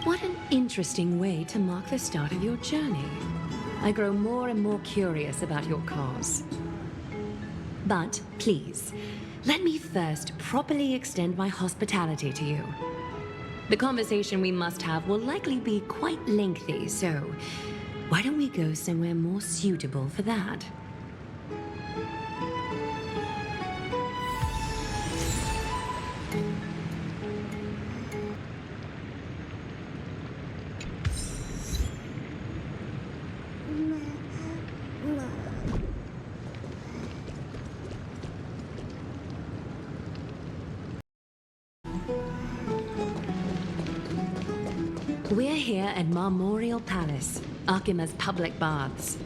What an interesting way to mark the start of your journey. I grow more and more curious about your cause. But please, let me first properly extend my hospitality to you. The conversation we must have will likely be quite lengthy, so why don't we go somewhere more suitable for that? We're here at Marmorial Palace, Okhema's public baths.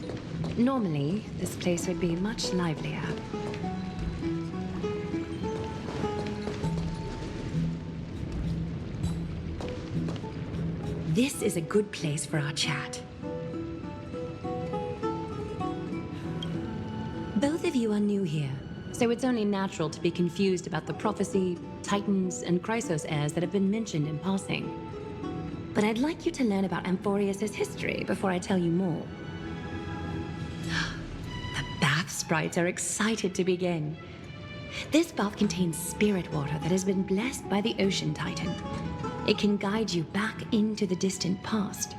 Normally, this place would be much livelier. This is a good place for our chat. Both of you are new here, so it's only natural to be confused about the prophecy, titans, and Chrysos heirs that have been mentioned in passing. But I'd like you to learn about Amphoreus' history before I tell you more. The bath sprites are excited to begin. This bath contains spirit water that has been blessed by the Ocean Titan. It can guide you back into the distant past.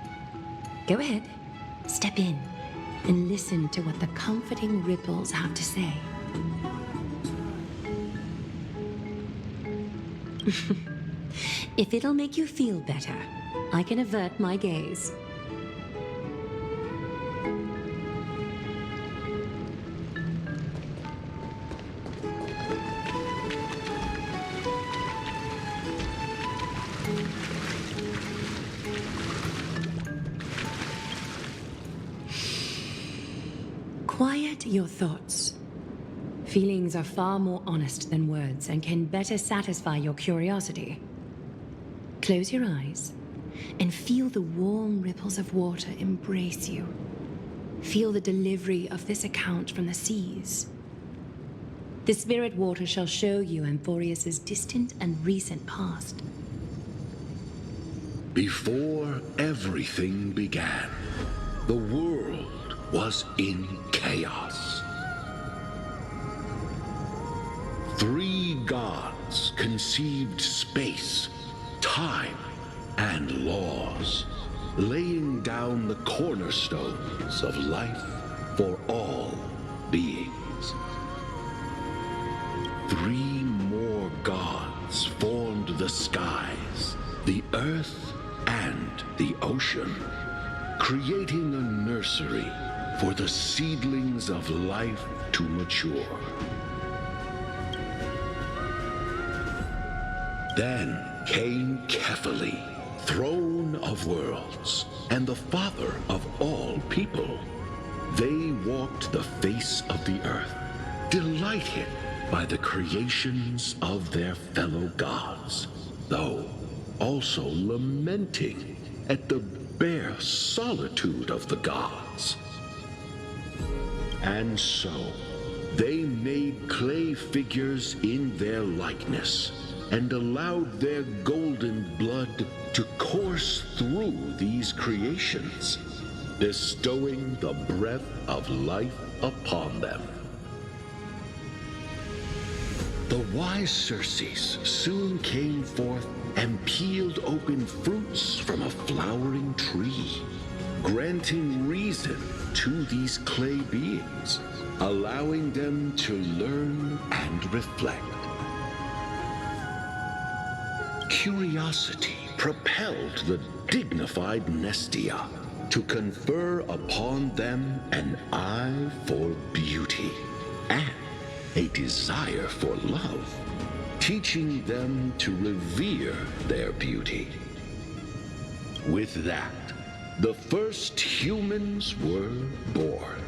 Go ahead, step in, and listen to what the comforting ripples have to say. If it'll make you feel better, I can avert my gaze. Quiet your thoughts. Feelings are far more honest than words and can better satisfy your curiosity. Close your eyes and feel the warm ripples of water embrace you. Feel the delivery of this account from the seas. The spirit water shall show you Amphoreus' distant and recent past. Before everything began, the world was in chaos. 3 gods conceived space, time, and laws, laying down the cornerstones of life for all beings. 3 more gods formed the skies, the earth, and the ocean, creating a nursery for the seedlings of life to mature. Then came Kephali, throne of worlds, and the father of all people. They walked the face of the earth, delighted by the creations of their fellow gods, though also lamenting at the bare solitude of the gods. And so, they made clay figures in their likeness, and allowed their golden blood to course through these creations, bestowing the breath of life upon them. The wise Circes soon came forth and peeled open fruits from a flowering tree, granting reason to these clay beings, allowing them to learn and reflect. Curiosity propelled the dignified Nestia to confer upon them an eye for beauty and a desire for love, teaching them to revere their beauty. With that, the first humans were born.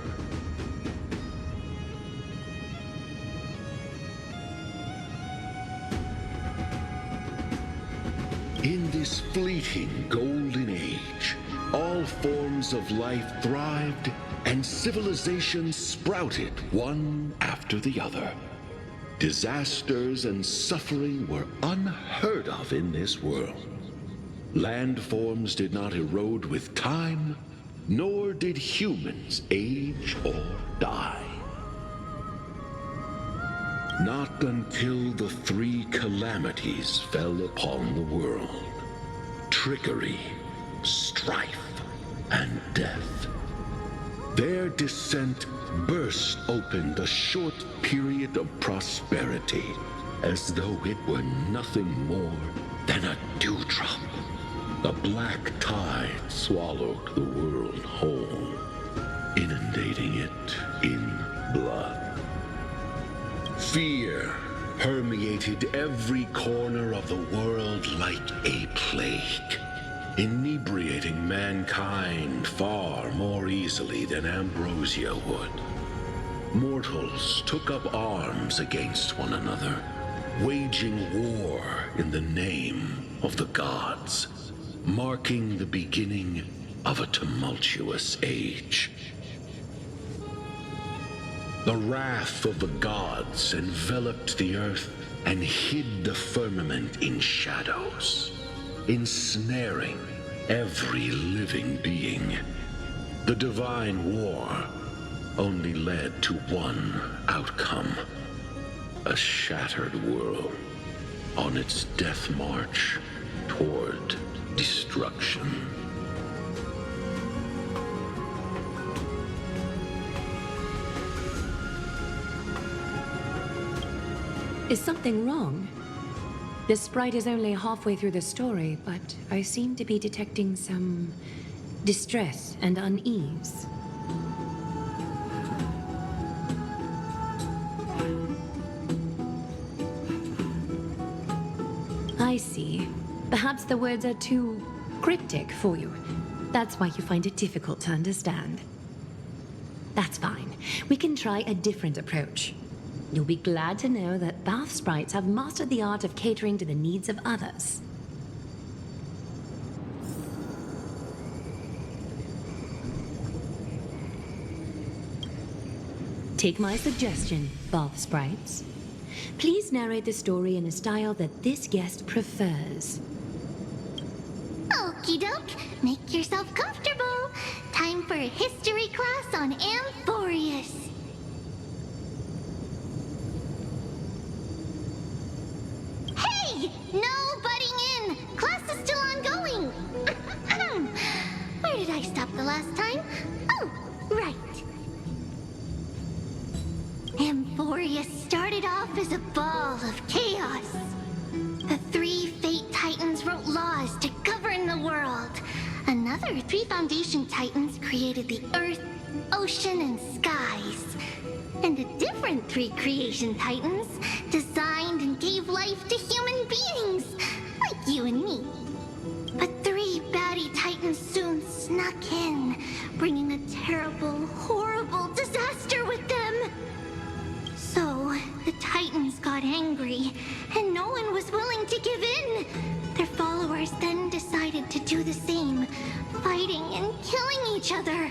In this fleeting golden age, all forms of life thrived and civilizations sprouted one after the other. Disasters and suffering were unheard of in this world. Landforms did not erode with time, nor did humans age or die. Not until the three calamities fell upon the world: trickery, strife, and death. Their descent burst open the short period of prosperity, as though it were nothing more than a dewdrop. The black tide swallowed the world whole, inundating it in blood. Fear permeated every corner of the world like a plague, inebriating mankind far more easily than ambrosia would. Mortals took up arms against one another, waging war in the name of the gods, marking the beginning of a tumultuous age. The wrath of the gods enveloped the earth and hid the firmament in shadows, ensnaring every living being. The divine war only led to one outcome: a shattered world on its death march toward destruction. Is something wrong? The sprite is only halfway through the story, but I seem to be detecting some distress and unease. I see. Perhaps the words are too cryptic for you. That's why you find it difficult to understand. That's fine. We can try a different approach. You'll be glad to know that bath sprites have mastered the art of catering to the needs of others. Take my suggestion, bath sprites. Please narrate the story in a style that this guest prefers. Okie doke, make yourself comfortable. Time for a history class on Amphoreus. Hey! No butting in! Class is still ongoing! Where did I stop the last time? Oh, right. Amphoreus started off as a ball of chaos. The three Fate Titans wrote laws to govern the world. Another three Foundation Titans created the Earth, Ocean, and Skies. And a different three Creation Titans designed and gave life to human beings, like you and me. But three baddie Titans soon snuck in, bringing a terrible, horrible disaster with them. willing to give in. Their followers then decided to do the same, fighting and killing each other.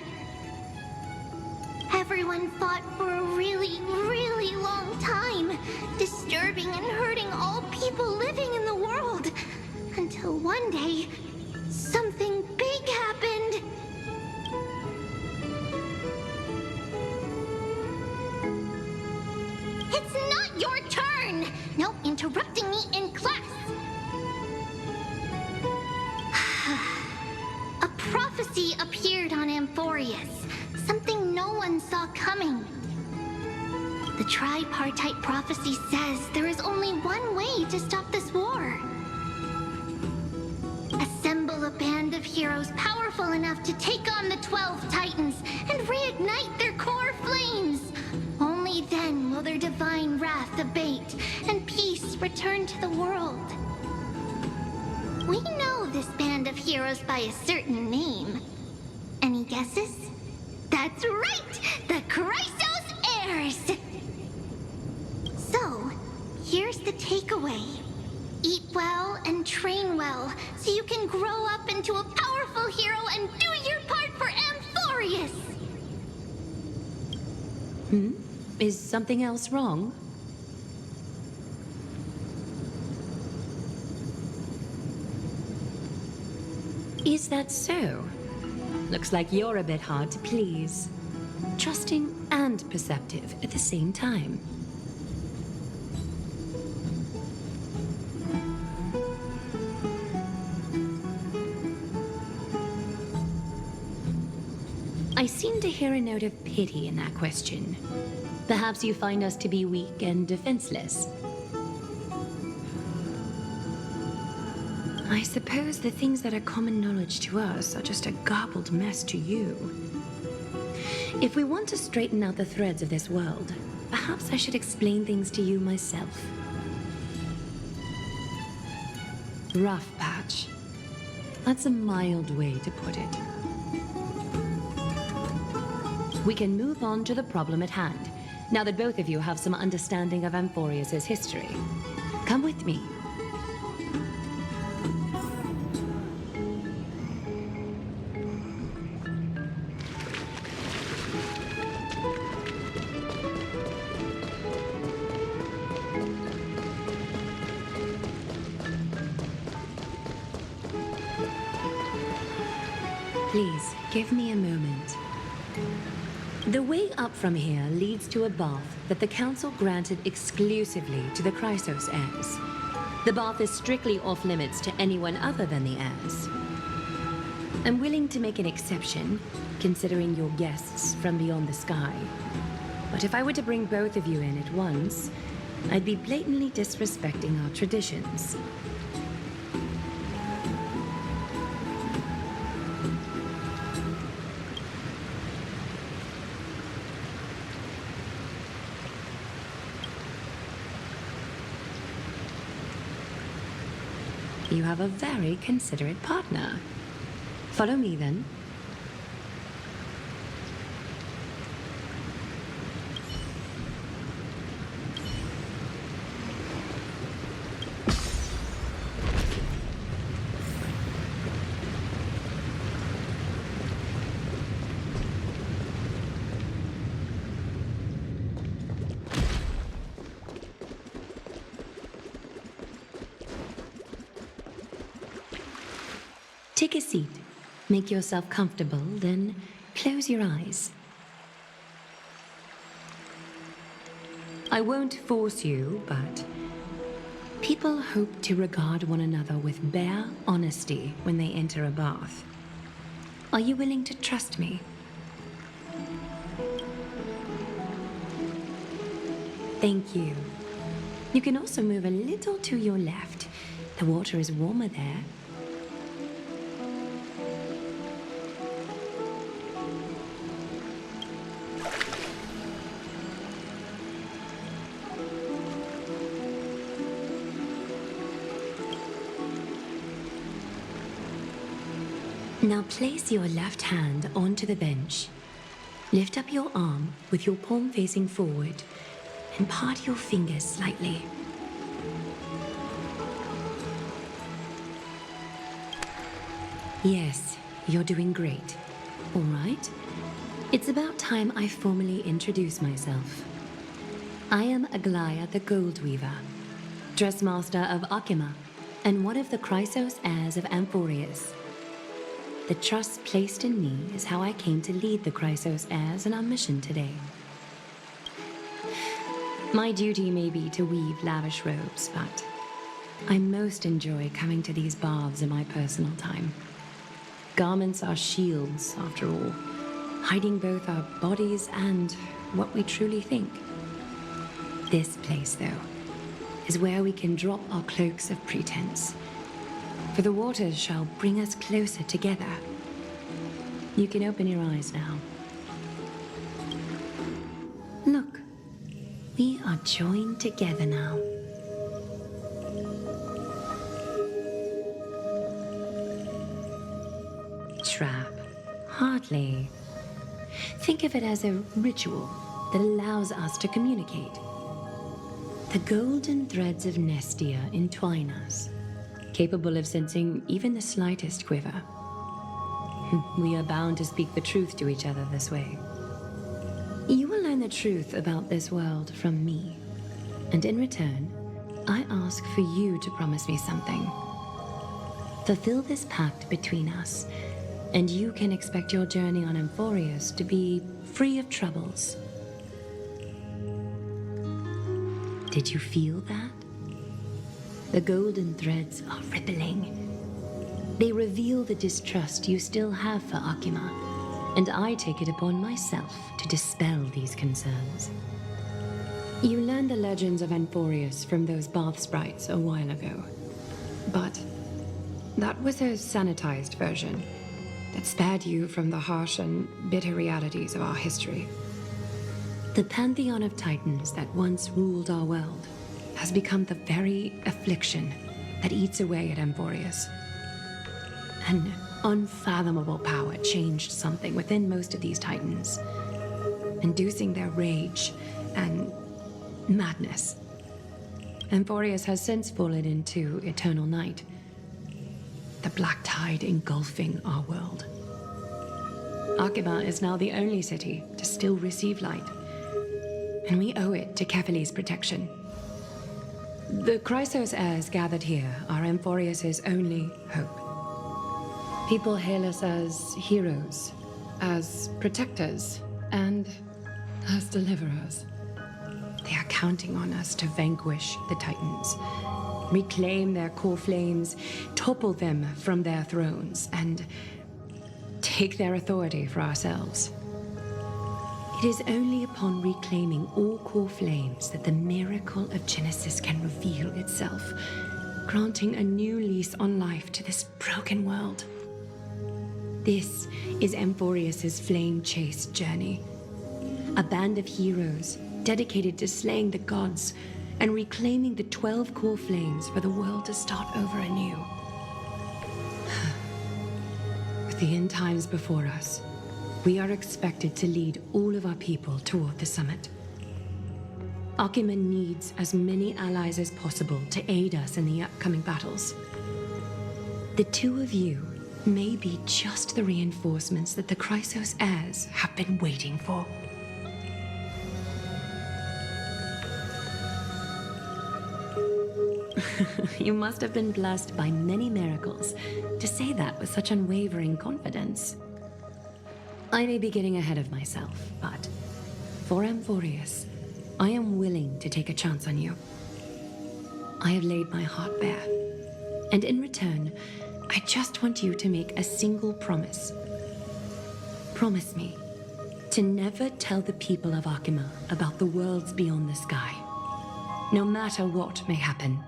Everyone fought for a really, really long time, disturbing and hurting all people living in the world. Until one day, something big happened. It's not your turn! No interrupting me in class! A prophecy appeared on Amphoreus, something no one saw coming. The tripartite prophecy says there is only one way to stop this war. Assemble a band of heroes powerful enough to take on the 12 Titans and reignite their core flames. Only then will their divine wrath abate and peace return to the world. We know this band of heroes by a certain name. Any guesses? That's right! The Chrysos Heirs! So, here's the takeaway. Eat well and train well, so you can grow up into a powerful hero and do your part for Amphoreus! Is something else wrong? Is that so? Looks like you're a bit hard to please. Trusting and perceptive at the same time. I seem to hear a note of pity in that question. Perhaps you find us to be weak and defenseless. I suppose the things that are common knowledge to us are just a garbled mess to you. If we want to straighten out the threads of this world, perhaps I should explain things to you myself. Rough patch. That's a mild way to put it. We can move on to the problem at hand, now that both of you have some understanding of Amphoreus' history. Come with me. Please, give me a moment. The way up from here leads to a bath that the Council granted exclusively to the Chrysos heirs. The bath is strictly off-limits to anyone other than the heirs. I'm willing to make an exception, considering you're guests from beyond the sky. But if I were to bring both of you in at once, I'd be blatantly disrespecting our traditions. You have a very considerate partner. Follow me, then. Take a seat. Make yourself comfortable, then close your eyes. I won't force you, but people hope to regard one another with bare honesty when they enter a bath. Are you willing to trust me? Thank you. You can also move a little to your left. The water is warmer there. Now place your left hand onto the bench. Lift up your arm with your palm facing forward and part your fingers slightly. Yes, you're doing great. All right. It's about time I formally introduce myself. I am Aglaea the Gold Weaver, Dressmaster of Okhema, and one of the Chrysos heirs of Amphoreus. The trust placed in me is how I came to lead the Chrysos heirs in our mission today. My duty may be to weave lavish robes, but I most enjoy coming to these baths in my personal time. Garments are shields, after all, hiding both our bodies and what we truly think. This place, though, is where we can drop our cloaks of pretense, for the waters shall bring us closer together. You can open your eyes now. Look, we are joined together now. Trap? Hardly. Think of it as a ritual that allows us to communicate. The golden threads of Nestia entwine us, capable of sensing even the slightest quiver. We are bound to speak the truth to each other this way. You will learn the truth about this world from me, and in return, I ask for you to promise me something. Fulfill this pact between us, and you can expect your journey on Amphoreus to be free of troubles. Did you feel that? The golden threads are rippling. They reveal the distrust you still have for Okhema, and I take it upon myself to dispel these concerns. You learned the legends of Amphoreus from those bath sprites a while ago, but that was a sanitized version that spared you from the harsh and bitter realities of our history. The pantheon of titans that once ruled our world has become the very affliction that eats away at Amphoreus. An unfathomable power changed something within most of these titans, inducing their rage and madness. Amphoreus has since fallen into eternal night, the black tide engulfing our world. Okhema is now the only city to still receive light, and we owe it to Kefali's protection. The Chrysos heirs gathered here are Amphoreus' only hope. People hail us as heroes, as protectors, and as deliverers. They are counting on us to vanquish the Titans, reclaim their core flames, topple them from their thrones, and take their authority for ourselves. It is only upon reclaiming all core flames that the miracle of Genesis can reveal itself, granting a new lease on life to this broken world. This is Amphoreus' flame chase journey. A band of heroes dedicated to slaying the gods and reclaiming the 12 core flames for the world to start over anew. With the end times before us, we are expected to lead all of our people toward the summit. Okhema needs as many allies as possible to aid us in the upcoming battles. The two of you may be just the reinforcements that the Chrysos heirs have been waiting for. You must have been blessed by many miracles to say that with such unwavering confidence. I may be getting ahead of myself, but for Amphoreus, I am willing to take a chance on you. I have laid my heart bare, and in return, I just want you to make a single promise. Promise me to never tell the people of Okhema about the worlds beyond the sky, no matter what may happen.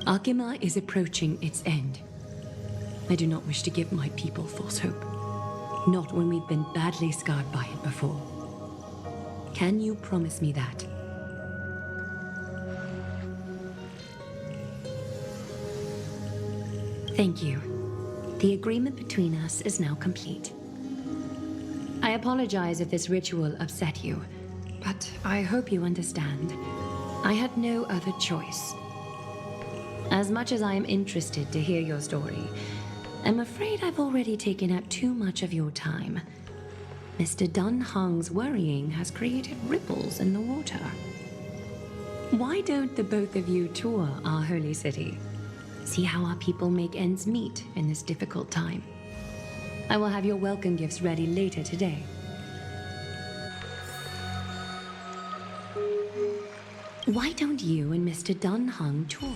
Okhema is approaching its end. I do not wish to give my people false hope. Not when we've been badly scarred by it before. Can you promise me that? Thank you. The agreement between us is now complete. I apologize if this ritual upset you, but I hope you understand. I had no other choice. As much as I am interested to hear your story, I'm afraid I've already taken up too much of your time. Mr. Dunhung's worrying has created ripples in the water. Why don't the both of you tour our holy city? See how our people make ends meet in this difficult time. I will have your welcome gifts ready later today. Why don't you and Mr. Dunhung tour?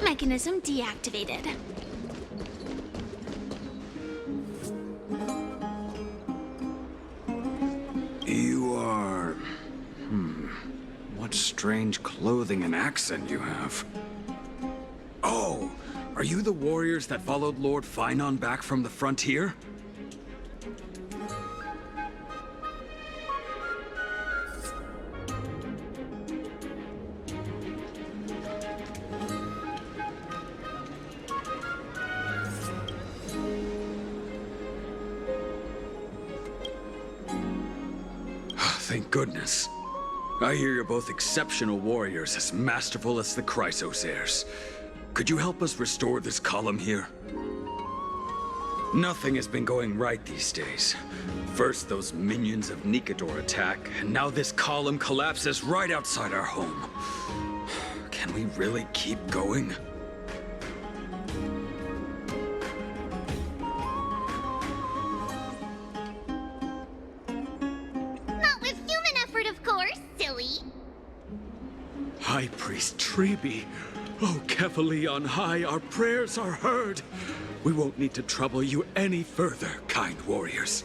Mechanism deactivated. You are... What strange clothing and accent you have. Oh, are you the warriors that followed Lord Phainon back from the frontier? Thank goodness. I hear you're both exceptional warriors, as masterful as the Chrysosairs. Could you help us restore this column here? Nothing has been going right these days. First those minions of Nikador attack, and now this column collapses right outside our home. Can we really keep going? High Priest Tribbie, Oh, Kefali on high, our prayers are heard. We won't need to trouble you any further, kind warriors.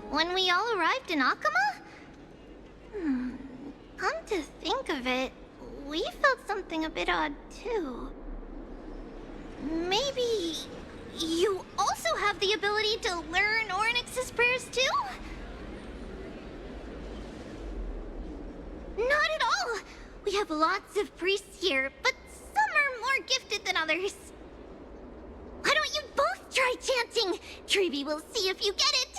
When we all arrived in Okhema? Come to think of it, we felt something a bit odd too. Maybe you also have the ability to learn Ornyx's prayers too? Not at all! We have lots of priests here, but some are more gifted than others. Why don't you both try chanting? Tribbie will see if you get it.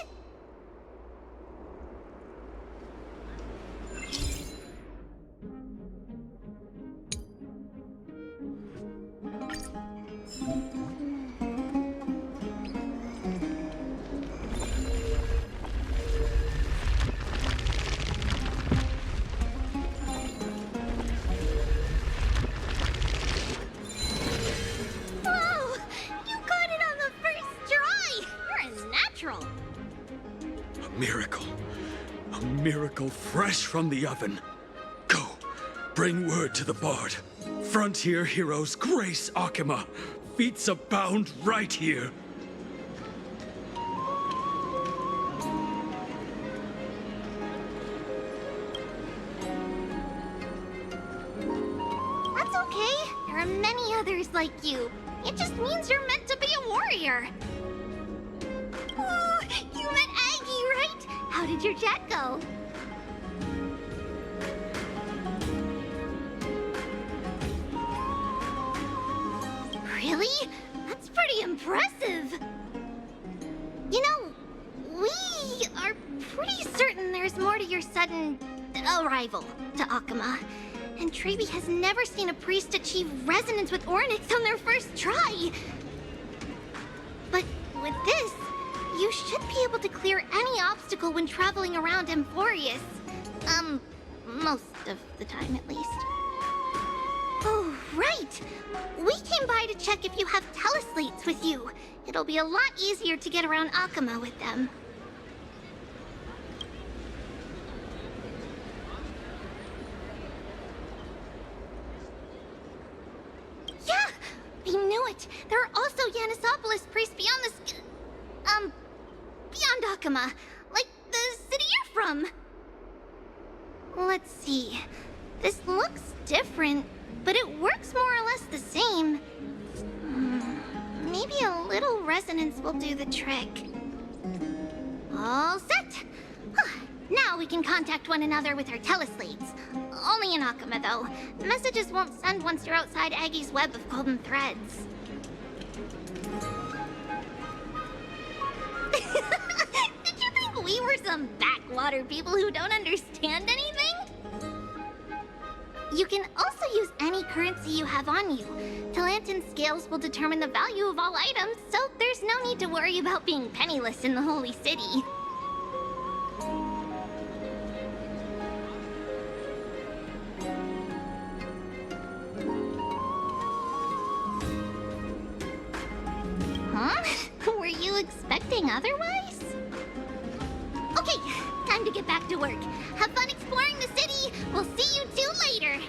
Fresh from the oven. Go, bring word to the Bard. Frontier heroes grace Okhema. Feats abound right here. That's okay. There are many others like you. It just means you're meant to be a warrior. Oh, you met Aggie, right? How did your chat go? Really? That's pretty impressive. You know, we are pretty certain there's more to your sudden arrival to Okhema. And Tribbie has never seen a priest achieve resonance with Ornyx on their first try. But with this, you should be able to clear any obstacle when traveling around Amphoreus. Most of the time at least. Oh, right! We came by to check if you have teleslates with you. It'll be a lot easier to get around Okhema with them. Yeah! We knew it! There are also Yanisopolis priests beyond the beyond Okhema. Like the city you're from. Let's see. This looks different, but it works more or less the same. Maybe a little resonance will do the trick. All set! Now we can contact one another with our teleslates. Only in Okhema, though. Messages won't send once you're outside Aggie's web of golden threads. Did you think we were some backwater people who don't understand anything? You can also use any currency you have on you. Talantan scales will determine the value of all items, so there's no need to worry about being penniless in the Holy City. Huh? Were you expecting otherwise? Okay, time to get back to work. Have fun exploring the city. We'll see you two later.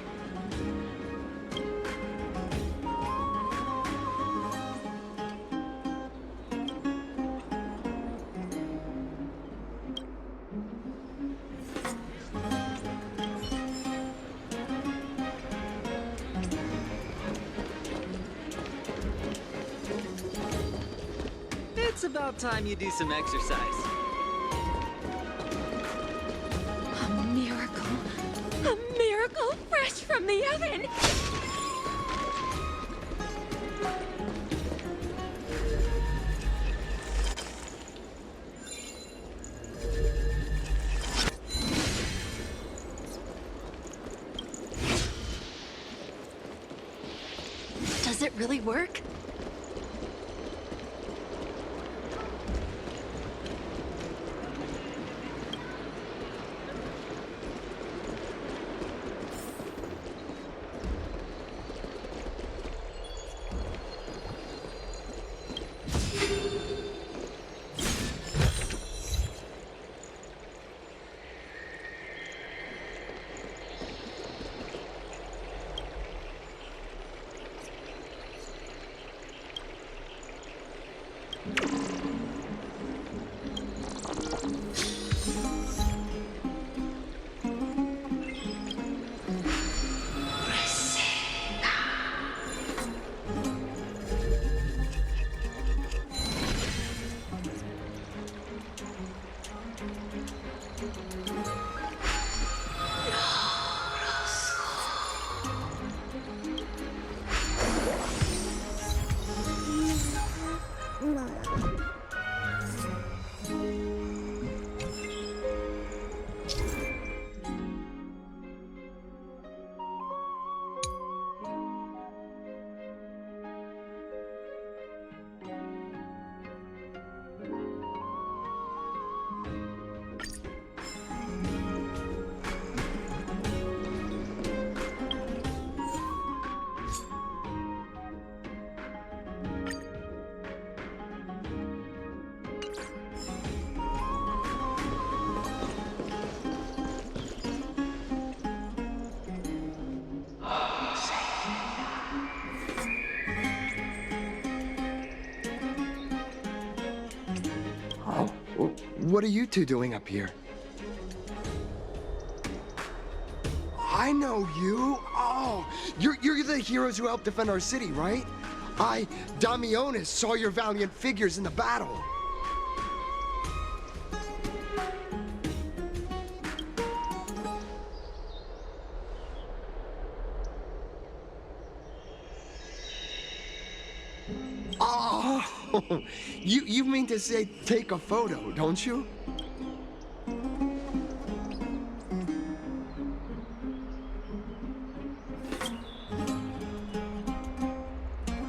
It's about time you do some exercise. A miracle. A miracle fresh from the oven. Does it really work? What are you two doing up here? I know you. Oh, you're the heroes who helped defend our city, right? Damionis, saw your valiant figures in the battle. Oh, you mean to say take a photo, don't you?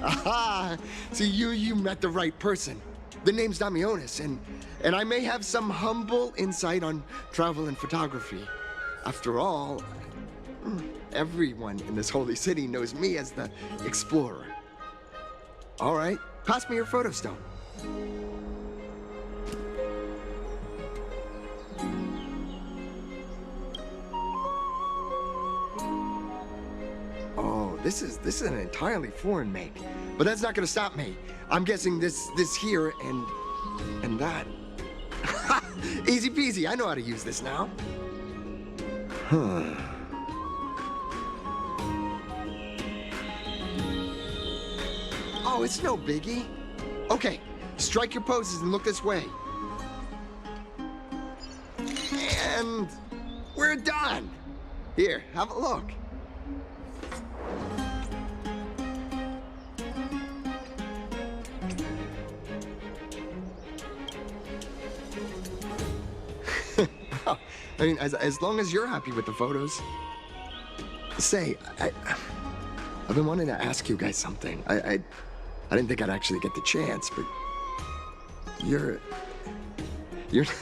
Aha! See, you met the right person. The name's Damionis, and I may have some humble insight on travel and photography. After all, everyone in this holy city knows me as the explorer. All right, pass me your photo stone. Oh, this is an entirely foreign make, but that's not gonna stop me. I'm guessing this here and that. Easy peasy. I know how to use this now. Huh. Oh, it's no biggie. Okay, strike your poses and look this way. And we're done. Here, have a look. I mean, as long as you're happy with the photos. Say, I've been wanting to ask you guys something. I didn't think I'd actually get the chance, but you're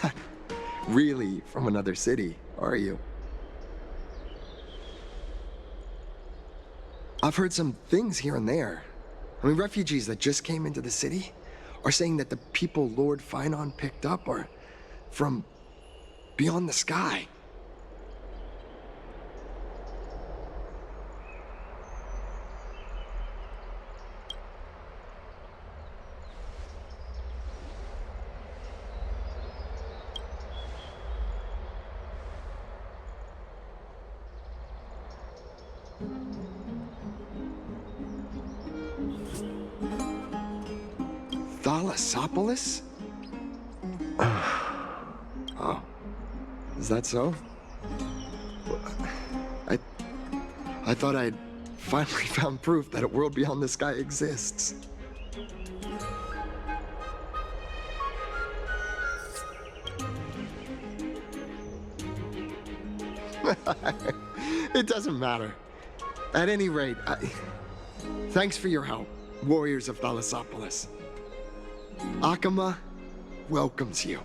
not really from another city, are you? I've heard some things here and there. I mean, refugees that just came into the city are saying that the people Lord Phainon picked up are from beyond the sky. Thalassopolis? Oh. Is that so? I thought I'd finally found proof that a world beyond the sky exists. It doesn't matter. At any rate, thanks for your help, warriors of Thalassopolis. Okhema welcomes you.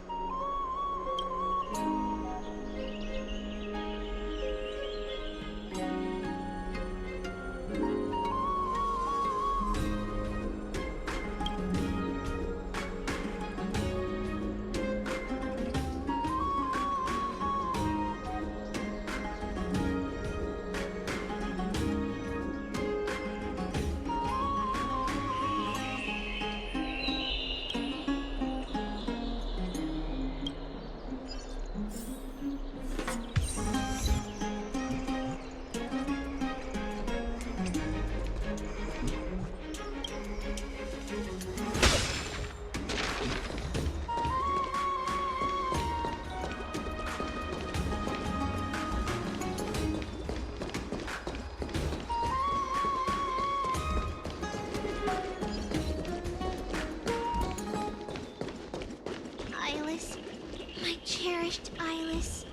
My cherished Eyeless.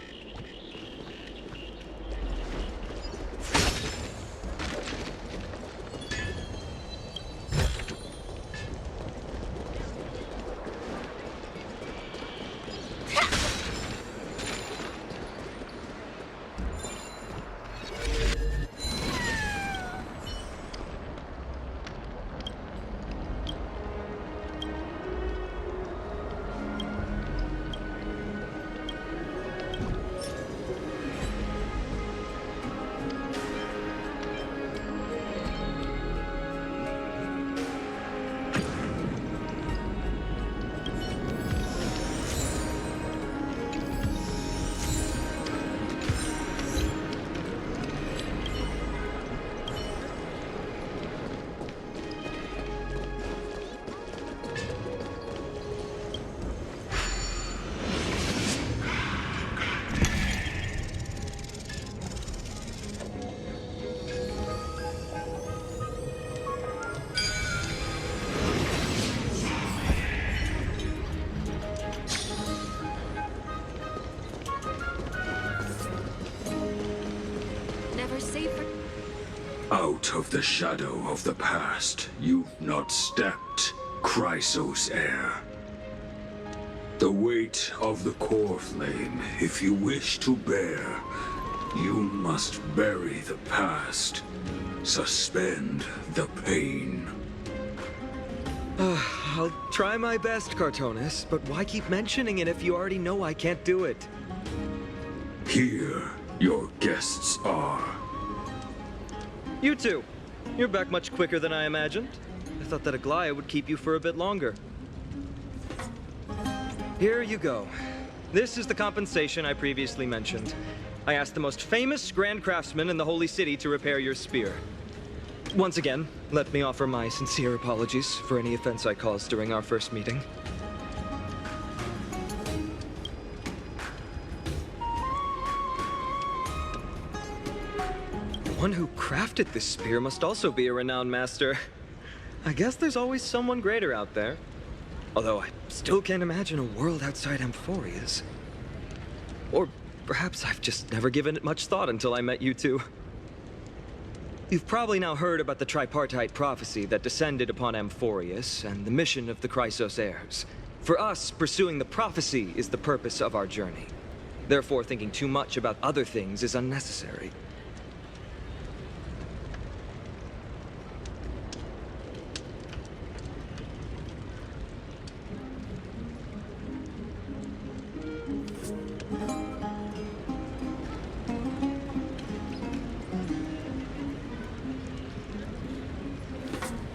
save for... Out of the shadow of the past, you've not stepped, Chrysos heir. The weight of the core flame, if you wish to bear, you must bury the past. Suspend the pain. I'll try my best, Cartonis, but why keep mentioning it if you already know I can't do it? Here, your guests are. You two. You're back much quicker than I imagined. I thought that Aglaea would keep you for a bit longer. Here you go. This is the compensation I previously mentioned. I asked the most famous Grand Craftsman in the Holy City to repair your spear. Once again, let me offer my sincere apologies for any offense I caused during our first meeting. The one who crafted this spear must also be a renowned master. I guess there's always someone greater out there. Although I still can't imagine a world outside Amphoreus. Or perhaps I've just never given it much thought until I met you two. You've probably now heard about the tripartite prophecy that descended upon Amphoreus and the mission of the Chrysos heirs. For us, pursuing the prophecy is the purpose of our journey. Therefore, thinking too much about other things is unnecessary.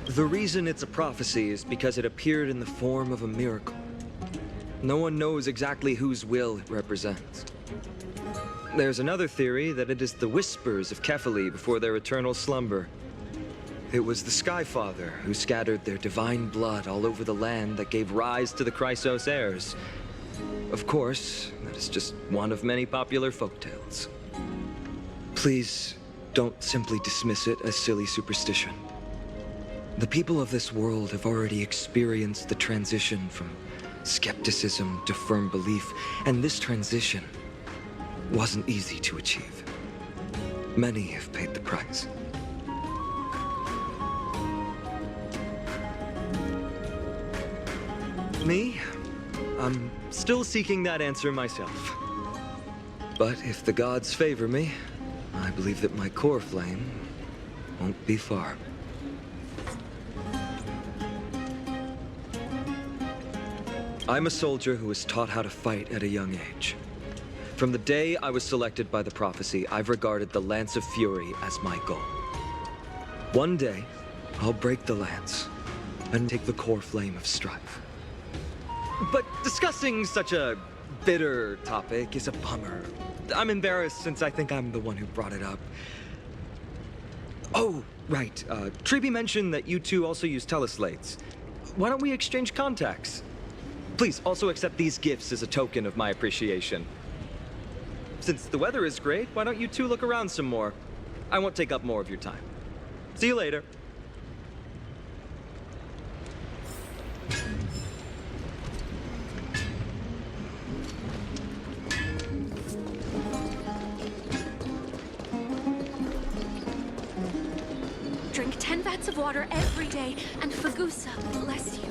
The reason it's a prophecy is because it appeared in the form of a miracle. No one knows exactly whose will it represents. There's another theory that it is the whispers of Kefali before their eternal slumber. It was the Skyfather who scattered their divine blood all over the land that gave rise to the Chrysos heirs. Of course, that is just one of many popular folktales. Please, don't simply dismiss it as silly superstition. The people of this world have already experienced the transition from skepticism to firm belief, and this transition wasn't easy to achieve. Many have paid the price. Me? I'm still seeking that answer myself. But if the gods favor me, I believe that my core flame won't be far. I'm a soldier who was taught how to fight at a young age. From the day I was selected by the prophecy, I've regarded the Lance of Fury as my goal. One day, I'll break the lance and take the core flame of strife. But discussing such a bitter topic is a bummer. I'm embarrassed since I think I'm the one who brought it up. Oh, right. Tribbie mentioned that you two also use teleslates. Why don't we exchange contacts? Please also accept these gifts as a token of my appreciation. Since the weather is great, why don't you two look around some more? I won't take up more of your time. See you later. Drink 10 vats of water every day, and Fagusa bless you.